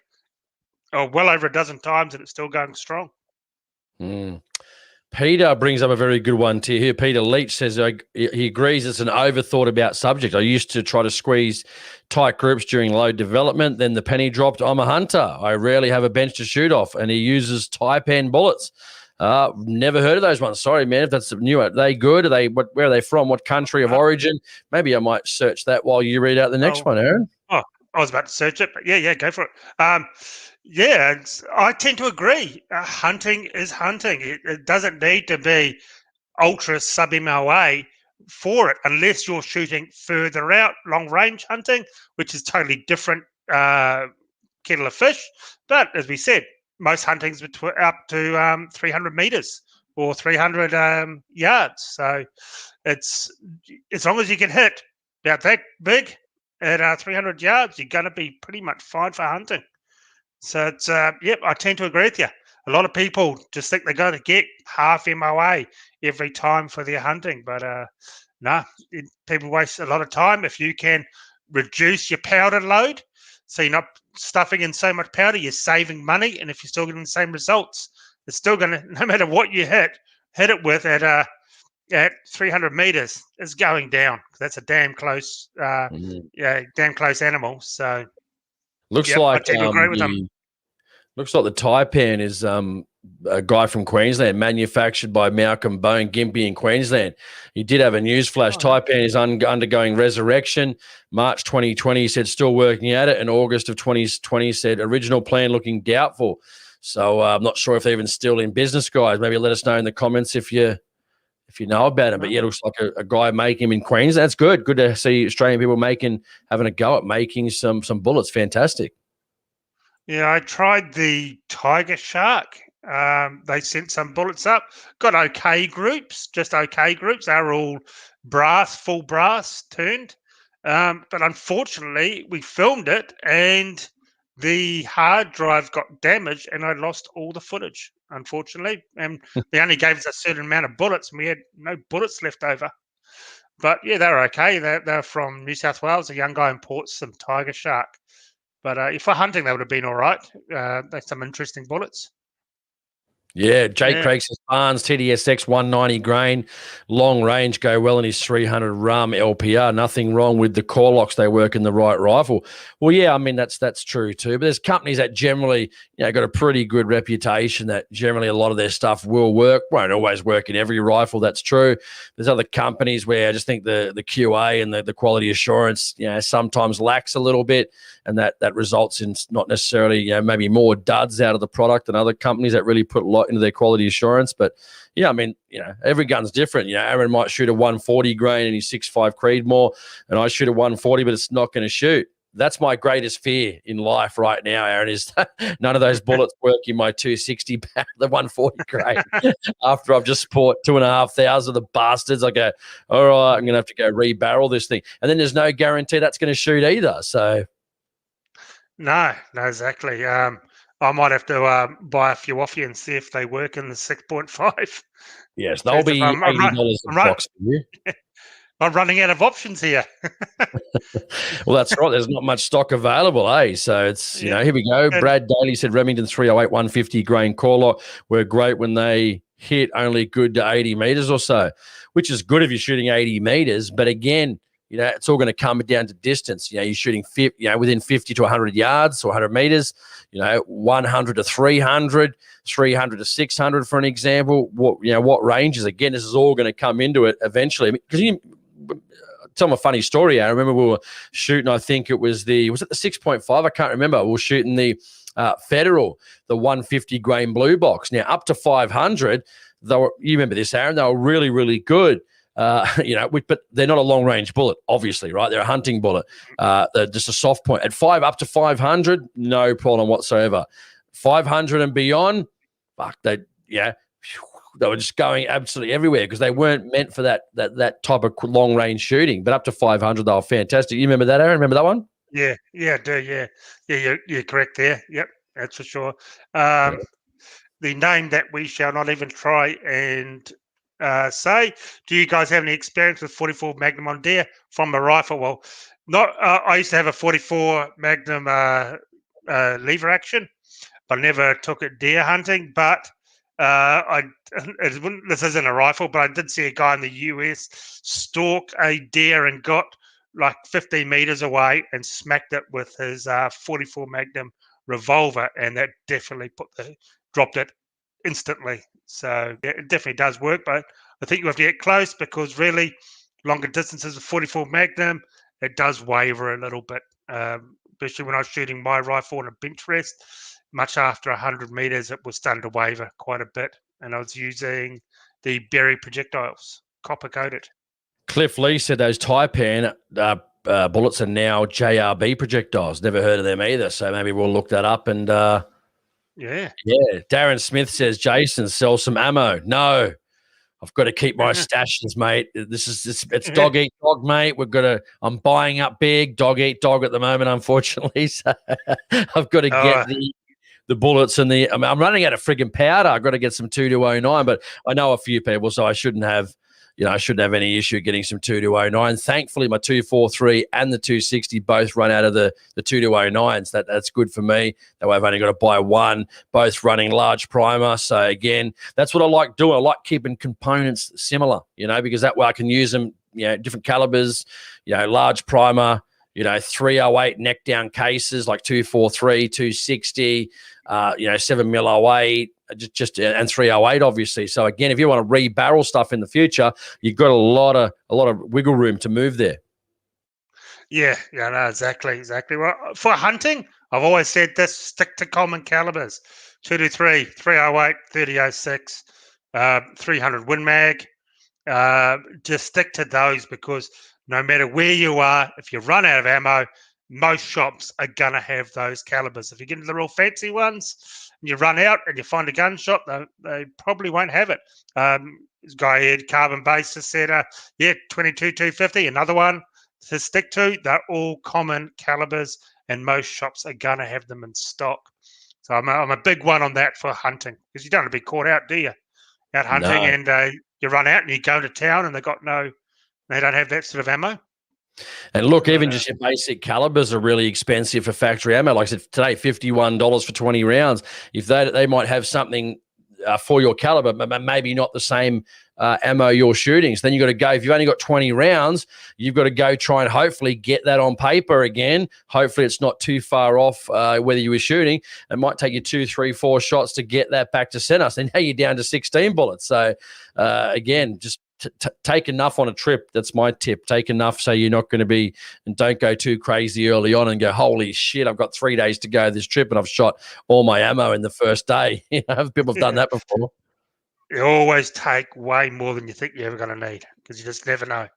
well over a dozen times and it's still going strong. Peter brings up a very good one to here. Peter Leach says he agrees it's an overthought about subject. I used to try to squeeze tight groups during load development. Then the penny dropped. I'm a hunter. I rarely have a bench to shoot off, and he uses Taipan bullets. Never heard of those ones. Sorry, man, if that's new. Are they good? Where are they from? What country of origin? Maybe I might search that while you read out the next one, Aaron. Oh, I was about to search it, but yeah, go for it. Yeah, I tend to agree. Hunting is hunting. It doesn't need to be ultra sub-MOA for it, unless you're shooting further out, long-range hunting, which is totally different kettle of fish. But as we said, most hunting's up to 300 meters or 300 yards. So it's as long as you can hit about that big at 300 yards, you're going to be pretty much fine for hunting. So it's I tend to agree with you. A lot of people just think they're going to get half MOA every time for their hunting, but people waste a lot of time. If you can reduce your powder load, So you're not stuffing in so much powder, you're saving money, and if you're still getting the same results, it's still going to, no matter what you hit it with at 300 meters, it's going down. That's a damn close, damn close animal. So looks I like tend to agree with them. Looks like the Taipan is a guy from Queensland, manufactured by Malcolm Bone Gympie in Queensland. He did have a news flash. Taipan is undergoing resurrection. March 2020, he said still working at it. In August of 2020, said original plan looking doubtful. So I'm not sure if they're even still in business, guys. Maybe let us know in the comments if you know about him. But yeah, it looks like a guy making him in Queensland. That's good. Good to see Australian people having a go at making some bullets. Fantastic. Yeah, I tried the Tiger Shark. They sent some bullets up. Got okay groups, just okay groups. They're all brass, full brass turned. But unfortunately, we filmed it and the hard drive got damaged and I lost all the footage, unfortunately. And they only gave us a certain amount of bullets and we had no bullets left over. But yeah, they were okay. They're from New South Wales. A young guy imports some Tiger Shark. But if for hunting, they would have been all right. That's some interesting bullets. Yeah, Jake Craig says Barnes TDSX 190 grain, long range, go well in his 300 rum LPR. Nothing wrong with the core locks; they work in the right rifle. Well, yeah, I mean that's true too. But there's companies that generally, got a pretty good reputation. That generally a lot of their stuff will work. Won't always work in every rifle. That's true. There's other companies where I just think the QA and the quality assurance, sometimes lacks a little bit, and that results in not necessarily, maybe more duds out of the product than other companies that really put a lot into their quality assurance. But yeah, I mean, every gun's different. Aaron might shoot a 140 grain and he's 6.5 Creedmoor, and I shoot a 140, but it's not going to shoot. That's my greatest fear in life right now, Aaron, is none of those bullets work in my 260 pound, the 140 grain. After I've just bought 2,500 of the bastards, I go, all right, I'm going to have to go rebarrel this thing. And then there's no guarantee that's going to shoot either. So no, exactly. I might have to buy a few off you and see if they work in the 6.5. Yes, they'll be $80 a box for you. I'm running out of options here. Well, that's right. There's not much stock available, eh? So it's, here we go. Brad Daly said Remington 308 150 grain core lock were great when they hit, only good to 80 meters or so, which is good if you're shooting 80 meters. But again, it's all going to come down to distance. You're shooting, within 50 to 100 yards or 100 meters, 100 to 300, 300 to 600, for an example. What ranges? Again, this is all going to come into it eventually. Because tell them a funny story. I remember we were shooting, I think it was the 6.5? I can't remember. We were shooting the Federal, the 150 grain blue box. Now, up to 500, you remember this, Aaron, they were really, really good. But they're not a long range bullet, obviously, right? They're a hunting bullet. They're just a soft point. At up to 500, no problem whatsoever. 500 and beyond, they were just going absolutely everywhere because they weren't meant for that type of long range shooting. But up to 500, they were fantastic. You remember that, Aaron? Remember that one? Yeah, I do. Yeah, you're correct there. Yep, that's for sure. The name that we shall not even try and say. Do you guys have any experience with 44 Magnum on deer from a rifle? Well, not. I used to have a 44 Magnum lever action, but I never took it deer hunting. But this isn't a rifle, but I did see a guy in the US stalk a deer and got like 15 meters away and smacked it with his 44 Magnum revolver, and that definitely dropped it instantly. So yeah, it definitely does work, but I think you have to get close because really longer distances with 44 Magnum, it does waver a little bit, especially when I was shooting my rifle on a bench rest. Much after 100 meters, it was starting to waver quite a bit, and I was using the berry projectiles, copper coated. Cliff Lee said those Taipan bullets are now JRB projectiles. Never heard of them either, so maybe we'll look that up and Yeah. Darren Smith says, Jason, sell some ammo. No, I've got to keep my stashes, mate. It's dog eat dog, mate. I'm buying up big, dog eat dog at the moment, unfortunately. So I've got to get the bullets and I'm running out of friggin' powder. I've got to get some 2209, but I know a few people, so I shouldn't have I shouldn't have any issue getting some 2209. Thankfully, my 243 and the 260 both run out of the 2209s. That's good for me. That way I've only got to buy one, both running large primer. So again, that's what I like doing. I like keeping components similar, because that way I can use them, different calibers, large primer, 308 neck down cases like 243, 260, 7mm08, and 308 obviously. So again, if you want to rebarrel stuff in the future, you've got a lot of wiggle room to move there. Yeah, no, exactly. Well, for hunting, I've always said this: stick to common calibers: 223, 308, 3006, 300 Win Mag. Just stick to those, because no matter where you are, if you run out of ammo, most shops are going to have those calibers. If you get into the real fancy ones and you run out and you find a gun shop, they probably won't have it. This guy here, Carbon Base, has said, 22 250, another one to stick to. They're all common calibers, and most shops are going to have them in stock. So I'm a big one on that for hunting, because you don't want to be caught out, do you? Out hunting, No. and you run out and you go to town and they don't have that sort of ammo. And look, even just your basic calibers are really expensive for factory ammo. Like I said, today, $51 for 20 rounds. If they might have something for your caliber, but maybe not the same ammo you're shooting. So then you've got to go, if you've only got 20 rounds, you've got to go try and hopefully get that on paper again. Hopefully it's not too far off whether you were shooting. It might take you 2, 3, 4 shots to get that back to center. So now you're down to 16 bullets. So again, just take enough on a trip. That's my tip. Take enough so you're not going to be, and don't go too crazy early on and go, holy shit, I've got 3 days to go this trip and I've shot all my ammo in the first day. People have done that before. You always take way more than you think you're ever going to need, because you just never know.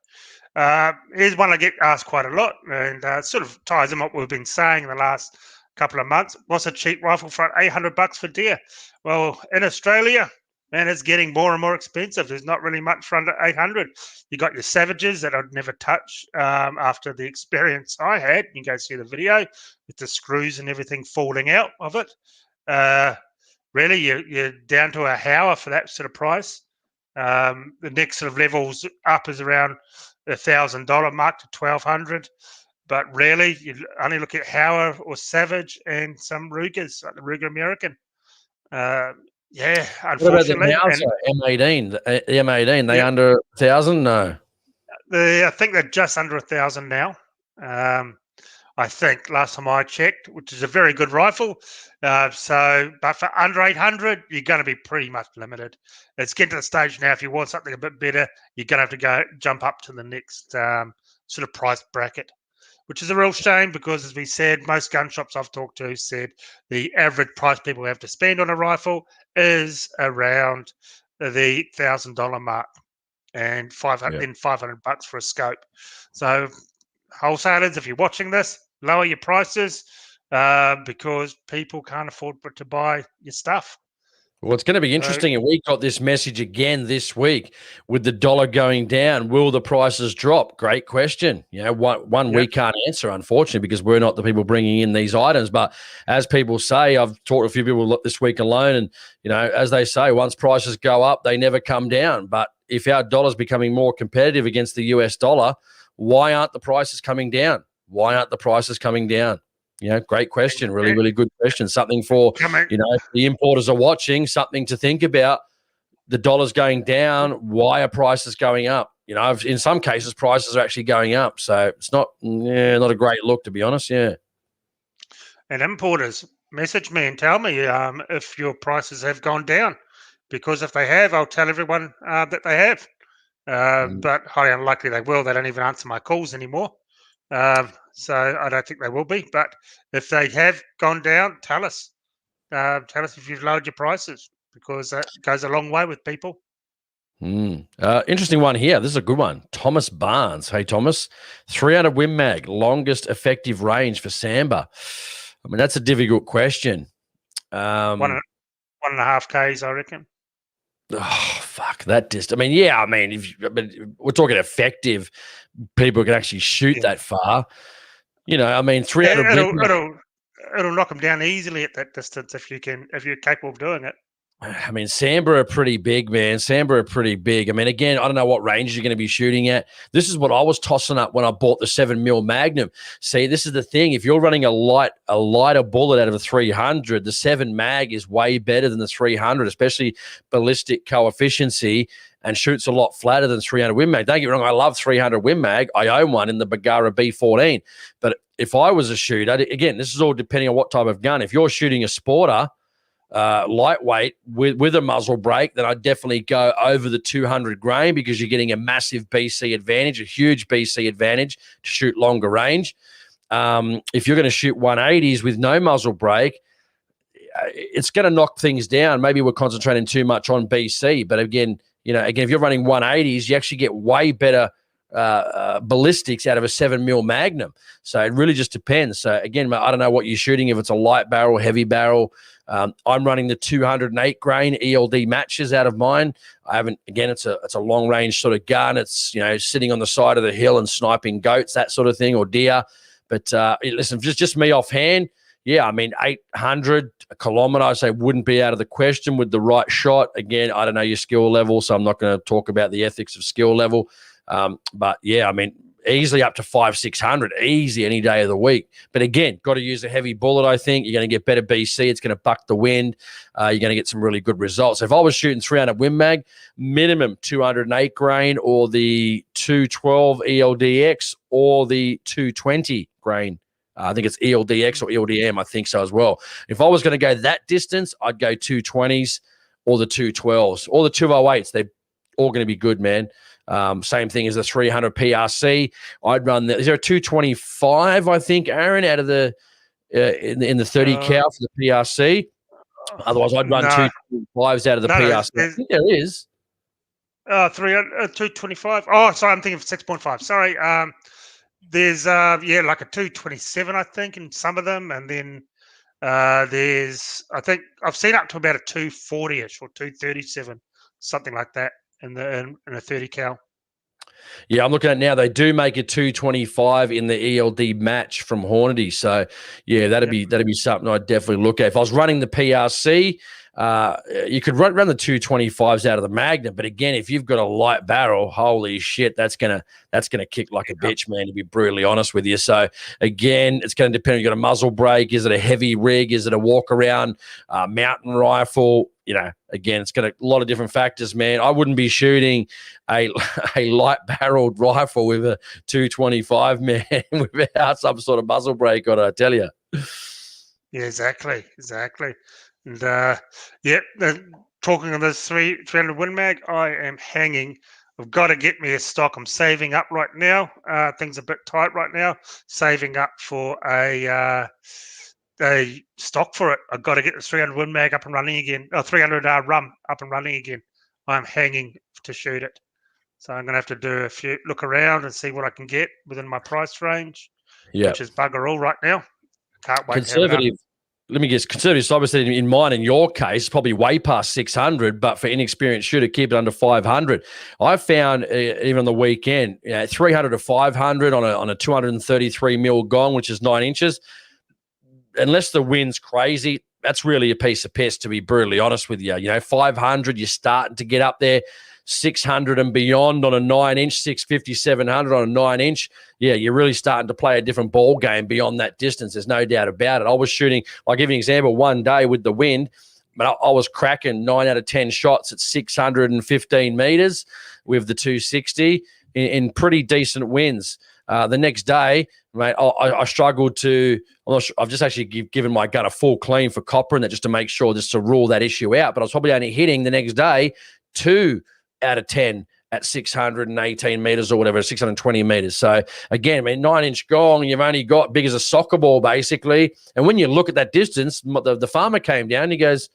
Here's one I get asked quite a lot, and it sort of ties in what we've been saying in the last couple of months. What's a cheap rifle for $800 for deer? Well, in Australia, man, it's getting more and more expensive. There's not really much for under 800. You got your Savages that I'd never touch after the experience I had. You can go see the video with the screws and everything falling out of it. Really, you're down to a Hauer for that sort of price. The next sort of levels up is around $1,000 mark to $1,200. But really, you only look at Hauer or Savage and some Rugers, like the Ruger American. Yeah, unfortunately. What about the M18? The M18, they under 1,000? No. I think they're just under 1,000 now. I think last time I checked, which is a very good rifle. But for under 800, you're going to be pretty much limited. It's getting to the stage now. If you want something a bit better, you're going to have to jump up to the next sort of price bracket, which is a real shame, because, as we said, most gun shops I've talked to said the average price people have to spend on a rifle is around the $1,000 mark, and $500 for a scope. So, wholesalers, if you're watching this, lower your prices because people can't afford to buy your stuff. Well, it's going to be interesting. And we got this message again this week with the dollar going down. Will the prices drop? Great question. One we can't answer, unfortunately, because we're not the people bringing in these items. But as people say, I've talked to a few people this week alone, and, as they say, once prices go up, they never come down. But if our dollar's becoming more competitive against the US dollar, why aren't the prices coming down? Great question. Really, really good question. Something for, the importers are watching, something to think about. The dollar's going down. Why are prices going up? In some cases, prices are actually going up. So it's not a great look, to be honest. Yeah. And importers, message me and tell me if your prices have gone down, because if they have, I'll tell everyone that they have. But highly unlikely they will. They don't even answer my calls anymore. So I don't think they will be. But if they have gone down, tell us. Tell us if you've lowered your prices, because that goes a long way with people. Interesting one here. This is a good one. Thomas Barnes. Hey, Thomas. 300 Win Mag, longest effective range for Samba. I mean, that's a difficult question. 1.5 Ks, I reckon. Oh, fuck that distance. We're talking effective. People can actually shoot that far. 300. It'll knock them down easily at that distance if you're capable of doing it. I mean, Samba are pretty big, man. Samba are pretty big. I mean, again, I don't know what range you're going to be shooting at. This is what I was tossing up when I bought the 7mm Magnum. See, this is the thing. If you're running a lighter bullet out of a 300, the 7 mag is way better than the 300, especially ballistic coefficiency, and shoots a lot flatter than 300 Win Mag. Don't get me wrong, I love 300 Win Mag. I own one in the Bagara B14. But if I was a shooter, again, this is all depending on what type of gun. If you're shooting a sporter, lightweight with a muzzle brake, then I'd definitely go over the 200 grain because you're getting a massive BC advantage, a huge BC advantage to shoot longer range. If you're going to shoot 180s with no muzzle brake, it's going to knock things down. Maybe we're concentrating too much on BC, but again, if you're running 180s, you actually get way better ballistics out of a 7mm Magnum. So it really just depends. So again, I don't know what you're shooting, if it's a light barrel, heavy barrel. I'm running the 208 grain ELD matches out of mine. I haven't, again, it's a long range sort of gun. It's, sitting on the side of the hill and sniping goats, that sort of thing, or deer. But listen, just me offhand, yeah, I mean, 800 a kilometer, I say, wouldn't be out of the question with the right shot. Again, I don't know your skill level, so I'm not going to talk about the ethics of skill level. But yeah, I mean, easily up to 500-600, easy any day of the week. But again, got to use a heavy bullet, I think. You're going to get better BC. It's going to buck the wind. You're going to get some really good results. If I was shooting 300 Win Mag, minimum 208 grain or the 212 ELDX or the 220 grain. I think it's ELDX or ELDM, I think so as well. If I was going to go that distance, I'd go 220s or the 212s or the 208s. They're all going to be good, man. Same thing as the 300 PRC. I'd run is there a 225, I think, Aaron, out of the in the 30 cal for the PRC? Otherwise, I'd run 225s out of the PRC. I think there is. 225. Oh, sorry, I'm thinking of 6.5. Sorry. There's like a 227, I think, in some of them, and then there's, I think I've seen up to about a 240ish or 237, something like that. In a 30 cal. Yeah, I'm looking at it now. They do make a 225 in the ELD match from Hornady. So yeah, that'd be something I'd definitely look at. If I was running the PRC, you could run the 225s out of the Magnum. But again, if you've got a light barrel, holy shit, that's gonna kick like a bitch, man, to be brutally honest with you. So again, it's going to depend. You got a muzzle brake? Is it a heavy rig? Is it a walk around mountain rifle? Again, it's got a lot of different factors, man. I wouldn't be shooting a light barreled rifle with a 225, man, without some sort of muzzle brake on it, I tell you. Yeah, exactly. And talking on this 300 Win Mag, I am hanging. I've got to get me a stock. I'm saving up right now. Things are a bit tight right now. Saving up for a stock for it. I've got to get the 300 Win Mag up and running again. 300 rum up and running again. I'm hanging to shoot it. So I'm going to have to do look around and see what I can get within my price range, which is bugger all right now. Can't wait. Conservative. Let me guess. Conservative, so obviously in mine, in your case, probably way past 600, but for inexperienced shooter, keep it under 500. I found even on the weekend, 300 to 500 on a 233 mil gong, which is 9 inches. Unless the wind's crazy, that's really a piece of piss, to be brutally honest with you. 500, you're starting to get up there. 600 and beyond on a 9-inch, 650, 700 on a 9-inch. Yeah, you're really starting to play a different ball game beyond that distance. There's no doubt about it. I was shooting, I'll give you an example, one day with the wind, but I was cracking 9 out of 10 shots at 615 meters with the 260 in pretty decent winds. The next day, mate, I struggled to. I've just actually given my gun a full clean for copper and that, just to make sure, just to rule that issue out. But I was probably only hitting the next day 2 out of 10 at 618 meters or whatever, 620 meters. So again, I mean, 9-inch gong, you've only got big as a soccer ball basically. And when you look at that distance, the farmer came down. He goes,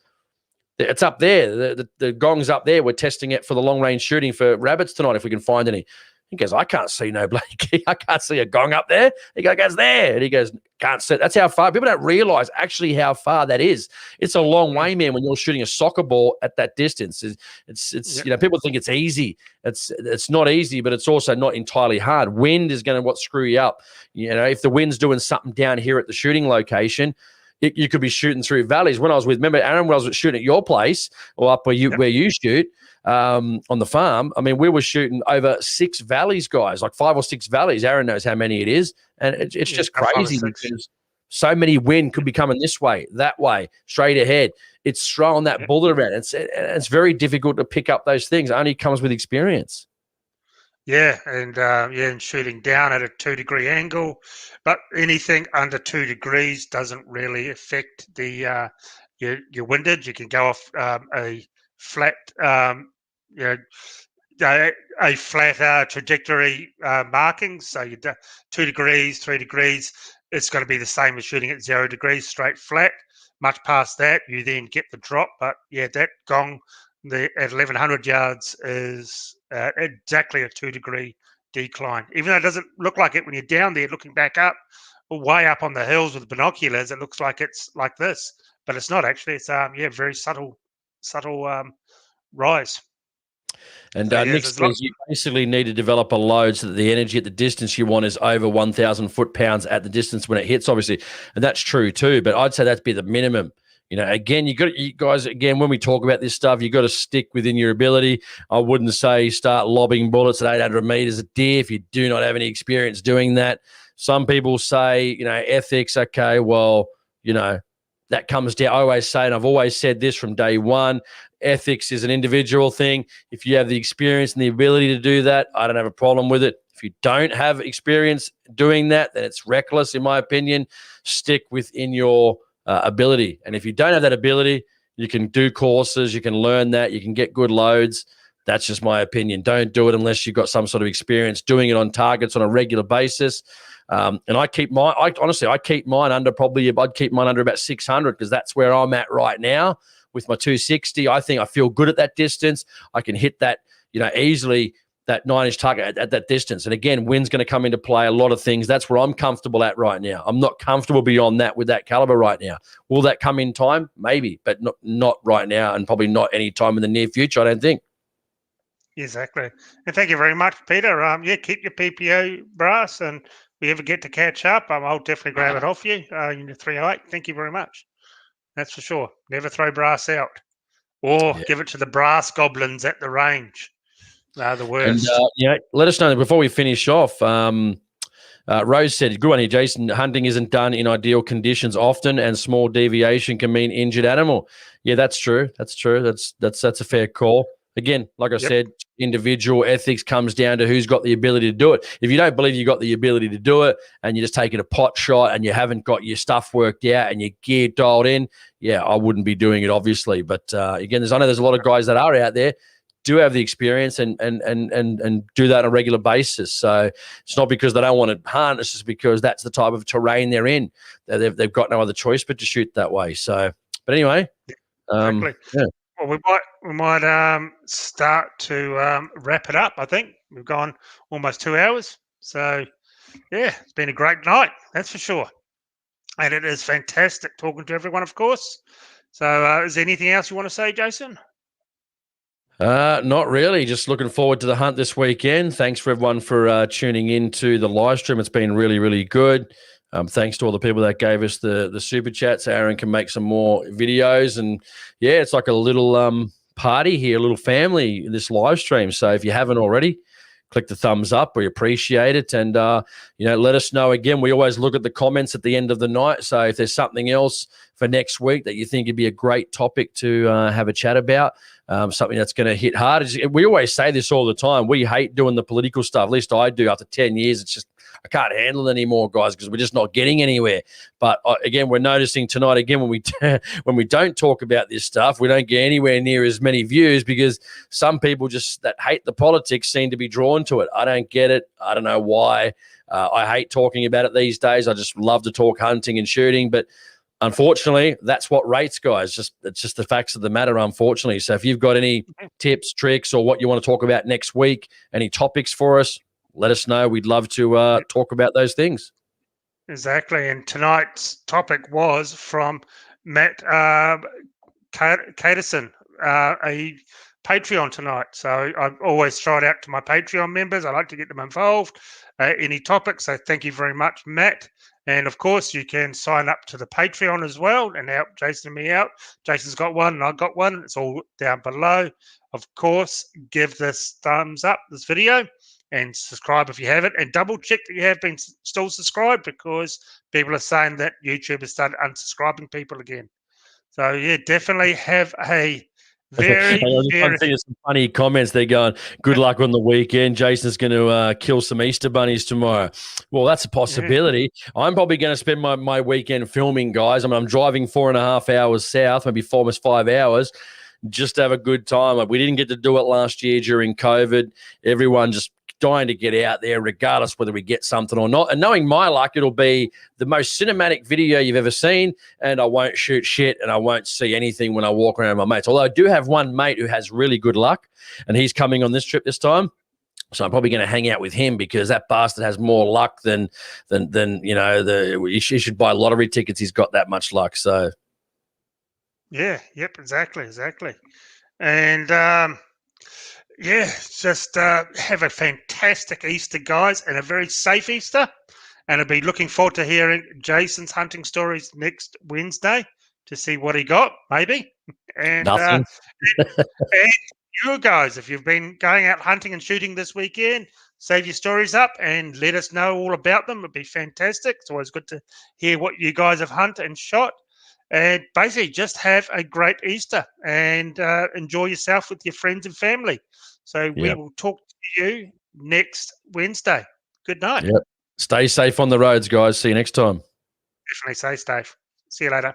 "It's up there. The gong's up there. We're testing it for the long range shooting for rabbits tonight if we can find any." He goes, "I can't see no bloody key. I can't see a gong up there." He goes, "It's there." And he goes, "Can't see." That's how far. People don't realize actually how far that is. It's a long way, man, when you're shooting a soccer ball at that distance. It's people think it's easy. It's not easy, but it's also not entirely hard. Wind is going to screw you up. If the wind's doing something down here at the shooting location, you could be shooting through valleys. When I was remember Aaron, when I was shooting at your place or up where you shoot on the farm, I mean, we were shooting over 6 valleys, guys, like 5 or 6 valleys. Aaron knows how many it is. And it's just crazy because so many wind could be coming this way, that way, straight ahead. It's throwing that bullet around. It's very difficult to pick up those things. It only comes with experience. Yeah, and shooting down at a 2-degree angle, but anything under 2 degrees doesn't really affect the your windage. You can go off a flat a flat trajectory marking. So you 2 degrees, 3 degrees, it's going to be the same as shooting at 0 degrees, straight flat. Much past that, you then get the drop. But yeah, that gong at 1100 yards is exactly a 2-degree decline. Even though it doesn't look like it when you're down there looking back up, way up on the hills with binoculars, it looks like it's like this, but it's not actually. It's very subtle rise. And Nick says you basically need to develop a load so that the energy at the distance you want is over 1,000 foot-pounds at the distance when it hits, obviously. And that's true too, but I'd say that'd be the minimum. You know, again, you guys, when we talk about this stuff, you got to stick within your ability. I wouldn't say start lobbing bullets at 800 meters a deer if you do not have any experience doing that. Some people say, ethics, okay, well, that comes down. I always say, and I've always said this from day one, ethics is an individual thing. If you have the experience and the ability to do that, I don't have a problem with it. If you don't have experience doing that, then it's reckless, in my opinion. Stick within your ability. And if you don't have that ability, you can do courses, you can learn that, you can get good loads. That's just my opinion. Don't do it unless you've got some sort of experience doing it on targets on a regular basis. And I keep mine, I keep mine under I'd keep mine under about 600 because that's where I'm at right now with my 260. I think I feel good at that distance. I can hit that, easily that 9-inch target at that distance. And again, wind's going to come into play, a lot of things. That's where I'm comfortable at right now. I'm not comfortable beyond that with that caliber right now. Will that come in time? Maybe, but not right now and probably not any time in the near future, I don't think. Exactly. And thank you very much, Peter. Keep your PPO brass, and if we ever get to catch up, I'll definitely grab it off you in your 308. Thank you very much. That's for sure. Never throw brass out or give it to the brass goblins at the range. They're the worst. And, let us know before we finish off. Rose said, good one here, Jason. Hunting isn't done in ideal conditions often, and small deviation can mean injured animal. Yeah, that's true. That's true. That's a fair call. Again, like I said, individual ethics comes down to who's got the ability to do it. If you don't believe you've got the ability to do it and you're just taking a pot shot and you haven't got your stuff worked out and your gear dialed in, I wouldn't be doing it, obviously. But again, I know there's a lot of guys that are out there do have the experience and do that on a regular basis. So it's not because they don't want to hunt. It's just because that's the type of terrain they're in. They've got no other choice but to shoot that way. So, but anyway, exactly. Well, we might start to wrap it up. I think we've gone almost 2 hours. So, it's been a great night. That's for sure. And it is fantastic talking to everyone, of course. So, is there anything else you want to say, Jason? Not really. Just looking forward to the hunt this weekend. Thanks for everyone for tuning in to the live stream. It's been really, really good. Thanks to all the people that gave us the super chats. Aaron can make some more videos, and it's like a little party here, a little family in this live stream. So if you haven't already, click the thumbs up. We appreciate it, and let us know. Again, we always look at the comments at the end of the night. So if there's something else for next week that you think would be a great topic to have a chat about, something that's going to hit hard. We always say this all the time. We hate doing the political stuff. At least I do. After 10 years, it's just I can't handle it anymore, guys, because we're just not getting anywhere. But again, we're noticing tonight, again, when we don't talk about this stuff, we don't get anywhere near as many views because some people just that hate the politics seem to be drawn to it. I don't get it. I don't know why. I hate talking about it these days. I just love to talk hunting and shooting, but unfortunately, that's what rates, guys. It's just the facts of the matter, unfortunately. So if you've got any tips, tricks, or what you want to talk about next week, any topics for us, let us know. We'd love to talk about those things. Exactly. And tonight's topic was from Matt Caterson, a Patreon tonight. So I always throw it out to my Patreon members. I like to get them involved. Any topics. So thank you very much, Matt. And of course, you can sign up to the Patreon as well and help Jason and me out. Jason's got one and I've got one. It's all down below. Of course, give this thumbs up, this video, and subscribe if you haven't. And double check that you have been still subscribed, because people are saying that YouTube has started unsubscribing people again. So, yeah, definitely have a very, I'm seeing some funny comments. They're going, good luck on the weekend. Jason's going to kill some Easter bunnies tomorrow. Well, that's a possibility. Yeah. I'm probably going to spend my weekend filming, guys. I mean, I'm driving 4.5 hours south, maybe almost 5 hours, just to have a good time. We didn't get to do it last year during COVID. Everyone just dying to get out there, regardless whether we get something or not. And knowing my luck, it'll be the most cinematic video you've ever seen, and I won't shoot shit and I won't see anything when I walk around with my mates. Although I do have one mate who has really good luck, and he's coming on this trip this time. So I'm probably going to hang out with him, because that bastard has more luck than you know, he should buy lottery tickets. He's got that much luck. So yeah, yep, exactly. And yeah, just have a fantastic Easter, guys, and a very safe Easter. And I'll be looking forward to hearing Jason's hunting stories next Wednesday to see what he got, maybe. And, nothing. and you guys, if you've been going out hunting and shooting this weekend, save your stories up and let us know all about them. It'd be fantastic. It's always good to hear what you guys have hunted and shot. And basically just have a great Easter and enjoy yourself with your friends and family. So we will talk to you next Wednesday. Good night. Yep. Stay safe on the roads, guys. See you next time. Definitely stay safe. See you later.